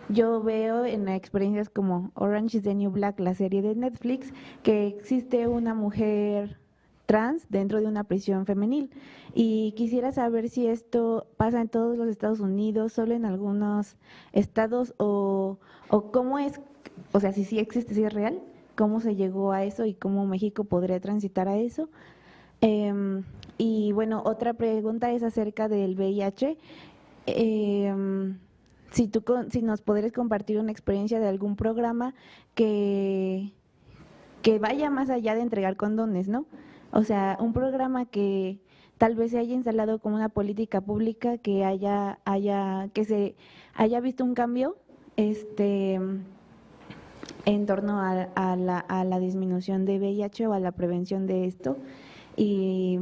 yo veo en experiencias como Orange is the New Black, la serie de Netflix, que existe una mujer trans dentro de una prisión femenil. Y quisiera saber si esto pasa en todos los Estados Unidos, solo en algunos estados, o cómo es, o sea, si sí existe, si es real, cómo se llegó a eso y cómo México podría transitar a eso. Y bueno, otra pregunta es acerca del VIH. Si nos podrías compartir una experiencia de algún programa que vaya más allá de entregar condones, ¿no? O sea, un programa que tal vez se haya instalado como una política pública que se haya visto un cambio en torno a la disminución de VIH o a la prevención de esto. Y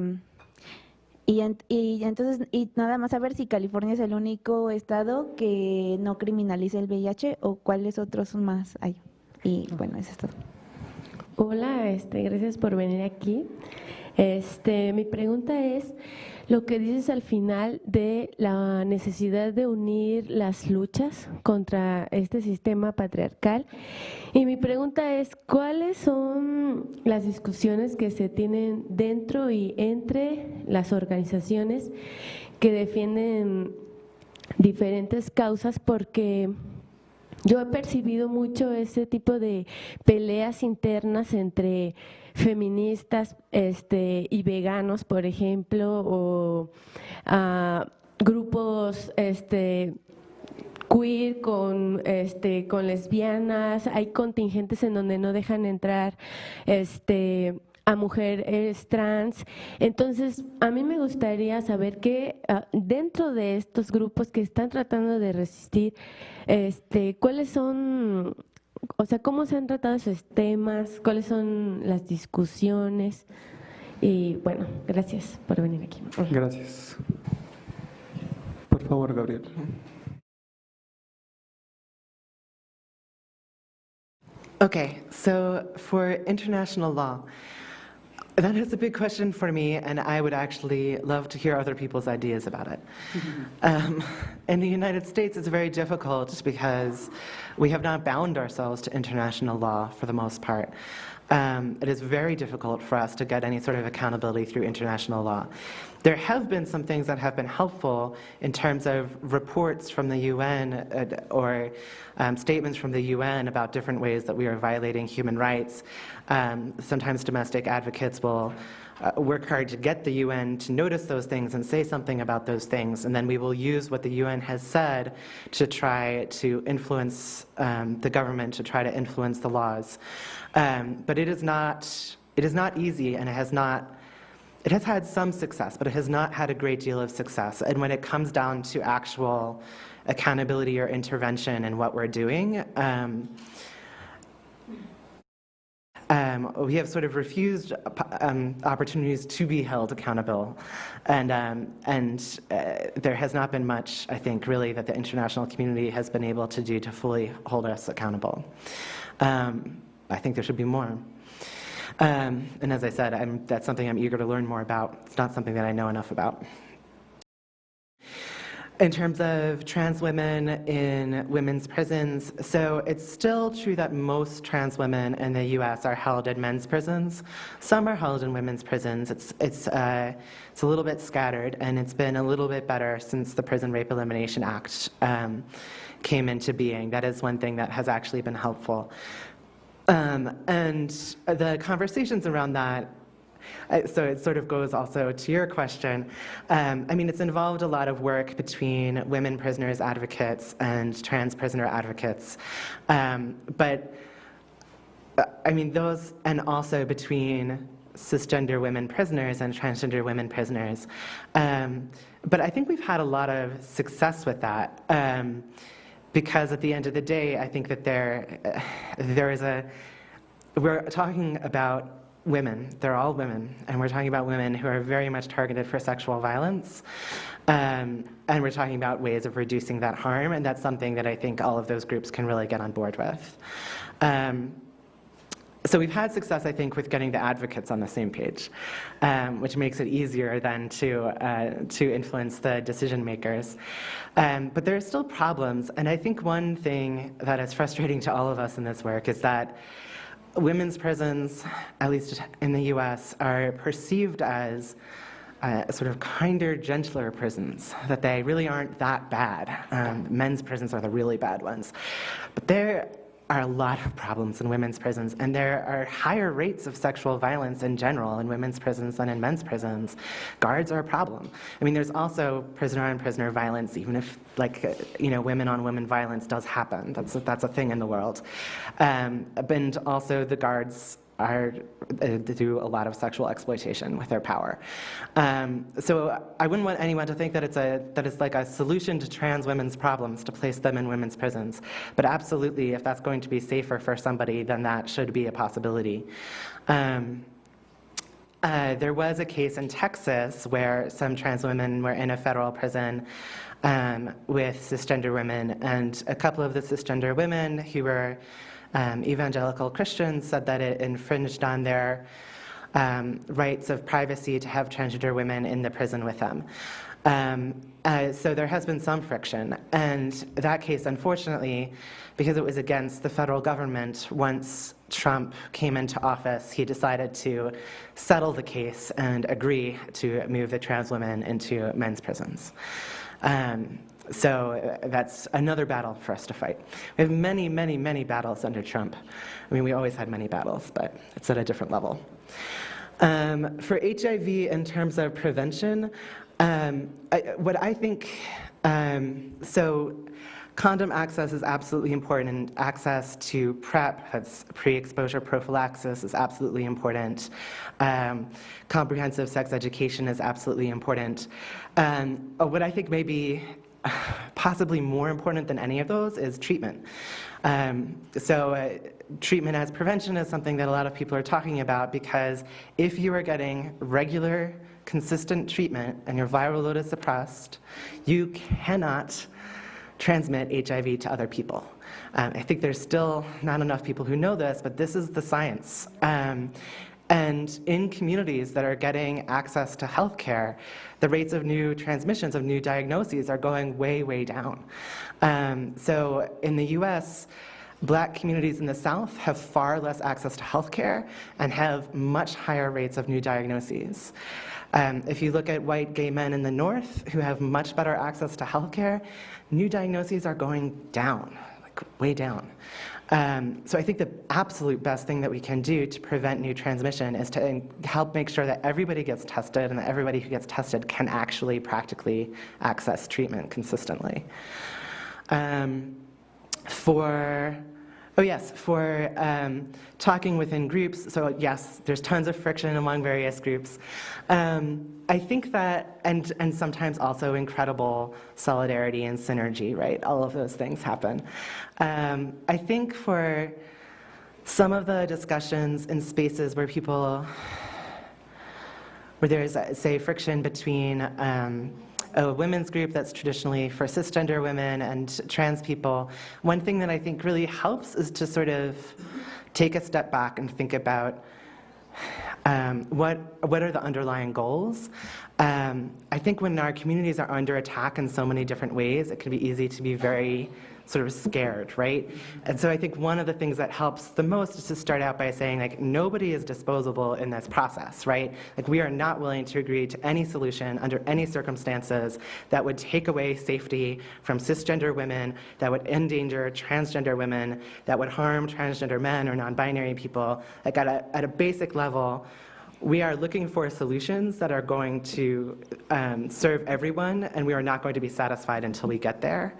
entonces, nada más saber si California es el único estado que no criminaliza el VIH o cuáles otros más hay. Y bueno, eso es todo. Hola, gracias por venir aquí. Mi pregunta es lo que dices al final de la necesidad de unir las luchas contra este sistema patriarcal. Y mi pregunta es, ¿cuáles son las discusiones que se tienen dentro y entre las organizaciones que defienden diferentes causas? Porque yo he percibido mucho ese tipo de peleas internas entre feministas y veganos, por ejemplo, o grupos queer con lesbianas. Hay contingentes en donde no dejan entrar a mujeres trans. Entonces, a mí me gustaría saber que dentro de estos grupos que están tratando de resistir, ¿cuáles son, o sea, cómo se han tratado esos temas? ¿Cuáles son las discusiones? Y bueno, gracias por venir aquí. Gracias. Por favor, Gabriel. Okay, so for international law, that is a big question for me, and I would actually love to hear other people's ideas about it. In the United States, it's very difficult because we have not bound ourselves to international law for the most part. It is very difficult for us to get any sort of accountability through international law. There have been some things that have been helpful in terms of reports from the UN or statements from the UN about different ways that we are violating human rights. Sometimes domestic advocates will work hard to get the UN to notice those things and say something about those things, and then we will use what the UN has said to try to influence the government, to try to influence the laws. But it is not easy, and it has had some success, but it has not had a great deal of success. And when it comes down to actual accountability or intervention in what we're doing, we have sort of refused opportunities to be held accountable, and there has not been much, I think, really, that the international community has been able to do to fully hold us accountable. I think there should be more. And as I said, that's something I'm eager to learn more about. It's not something that I know enough about. In terms of trans women in women's prisons, so it's still true that most trans women in the U.S. are held in men's prisons. Some are held in women's prisons. It's a little bit scattered, and it's been a little bit better since the Prison Rape Elimination Act came into being. That is one thing that has actually been helpful. And the conversations around that, so it sort of goes also to your question. I mean, it's involved a lot of work between women prisoners advocates and trans prisoner advocates. But I mean, those, and also between cisgender women prisoners and transgender women prisoners. But I think we've had a lot of success with that. Because at the end of the day, I think that we're talking about women, they're all women, and we're talking about women who are very much targeted for sexual violence, and we're talking about ways of reducing that harm, and that's something that I think all of those groups can really get on board with. So we've had success, I think, with getting the advocates on the same page, which makes it easier then to influence the decision makers. But there are still problems, and I think one thing that is frustrating to all of us in this work is that women's prisons, at least in the US, are perceived as sort of kinder, gentler prisons, that they really aren't that bad. Men's prisons are the really bad ones. But there are a lot of problems in women's prisons, and there are higher rates of sexual violence in general in women's prisons than in men's prisons. Guards are a problem. I mean, there's also prisoner-on-prisoner violence, even if, like, women-on-women violence does happen. That's a thing in the world. And also the guards do a lot of sexual exploitation with their power. So I wouldn't want anyone to think that it's like a solution to trans women's problems to place them in women's prisons. But absolutely, if that's going to be safer for somebody, then that should be a possibility. There was a case in Texas where some trans women were in a federal prison with cisgender women, and a couple of the cisgender women who were evangelical Christians said that it infringed on their rights of privacy to have transgender women in the prison with them. So there has been some friction, and that case, unfortunately, because it was against the federal government, once Trump came into office, he decided to settle the case and agree to move the trans women into men's prisons. So that's another battle for us to fight. We have many, many, many battles under Trump. I mean, we always had many battles, but it's at a different level. For HIV, in terms of prevention, so condom access is absolutely important, and access to PrEP, that's pre-exposure prophylaxis, is absolutely important. Comprehensive sex education is absolutely important. What I think may be possibly more important than any of those is treatment. Treatment as prevention is something that a lot of people are talking about, because if you are getting regular, consistent treatment and your viral load is suppressed, you cannot transmit HIV to other people. I think there's still not enough people who know this, but this is the science. And in communities that are getting access to healthcare, the rates of new transmissions, of new diagnoses, are going way, way down. So in the US, Black communities in the South have far less access to healthcare and have much higher rates of new diagnoses. If you look at white gay men in the North who have much better access to healthcare, new diagnoses are going down, like way down. So I think the absolute best thing that we can do to prevent new transmission is to help make sure that everybody gets tested and that everybody who gets tested can actually practically access treatment consistently. For talking within groups, so yes, there's tons of friction among various groups. I think that, and sometimes also incredible solidarity and synergy, right? All of those things happen. I think for some of the discussions in spaces where there's, say, friction between a women's group that's traditionally for cisgender women and trans people, one thing that I think really helps is to sort of take a step back and think about what are the underlying goals. I think when our communities are under attack in so many different ways, it can be easy to be very sort of scared, right? And so I think one of the things that helps the most is to start out by saying, like, nobody is disposable in this process, right? Like, we are not willing to agree to any solution under any circumstances that would take away safety from cisgender women, that would endanger transgender women, that would harm transgender men or non-binary people. Like, at a basic level, we are looking for solutions that are going to serve everyone, and we are not going to be satisfied until we get there.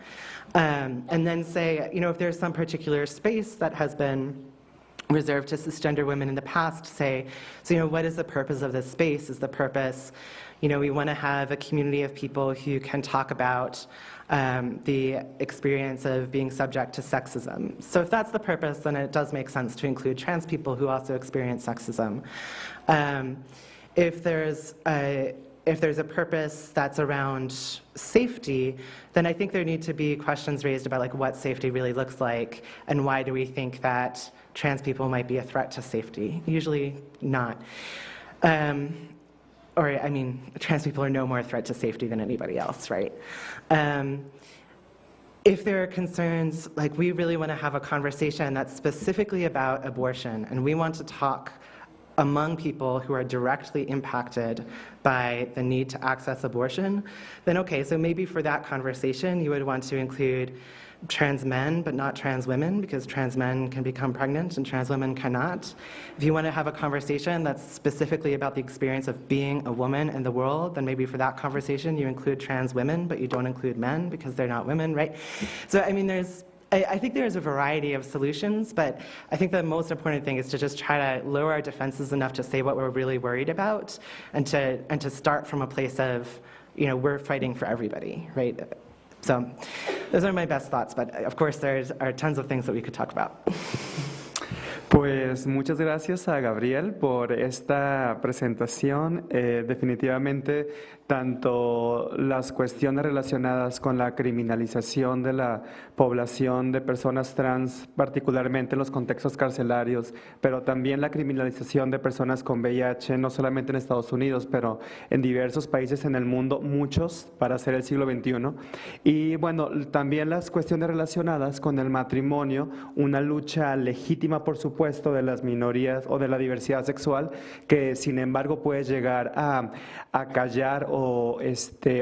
And then say, you know, if there's some particular space that has been reserved to cisgender women in the past, say, so, you know, what is the purpose of this space? Is the purpose, you know, we want to have a community of people who can talk about the experience of being subject to sexism. So if that's the purpose, then it does make sense to include trans people who also experience sexism. If there's a purpose that's around safety, then I think there need to be questions raised about, like, what safety really looks like and why do we think that trans people might be a threat to safety? Usually not. Or, I mean, trans people are no more a threat to safety than anybody else, right? If there are concerns, like, we really want to have a conversation that's specifically about abortion, and we want to talk among people who are directly impacted by the need to access abortion, then okay, so maybe for that conversation you would want to include trans men but not trans women, because trans men can become pregnant and trans women cannot. If you want to have a conversation that's specifically about the experience of being a woman in the world, then maybe for that conversation you include trans women but you don't include men because they're not women, right? So I mean, I think there's a variety of solutions, but I think the most important thing is to just try to lower our defenses enough to say what we're really worried about, and to start from a place of, you know, we're fighting for everybody, right? So those are my best thoughts, but of course there are tons of things that we could talk about. Pues muchas gracias a Gabriel por esta presentación. Definitivamente, tanto las cuestiones relacionadas con la criminalización de la población de personas trans, particularmente en los contextos carcelarios, pero también la criminalización de personas con VIH, no solamente en Estados Unidos, pero en diversos países en el mundo, muchos para ser el siglo XXI. Y bueno, también las cuestiones relacionadas con el matrimonio, una lucha legítima, por supuesto, de las minorías o de la diversidad sexual, que sin embargo puede llegar a callar o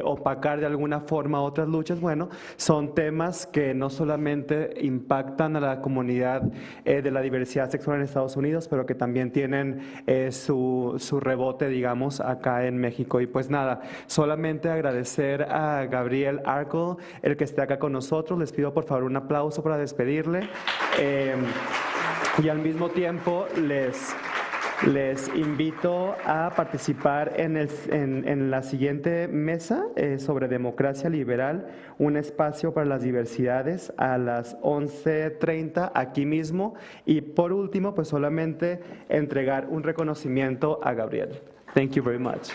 opacar de alguna forma otras luchas. Bueno, son temas que no solamente impactan a la comunidad de la diversidad sexual en Estados Unidos, pero que también tienen su rebote, digamos, acá en México. Y pues nada, solamente agradecer a Gabriel Arkell el que esté acá con nosotros. Les pido por favor un aplauso para despedirle. Y al mismo tiempo les invito a participar en la siguiente mesa sobre democracia liberal, un espacio para las diversidades, a las 11:30 aquí mismo. Y por último, pues solamente entregar un reconocimiento a Gabriel. Thank you very much.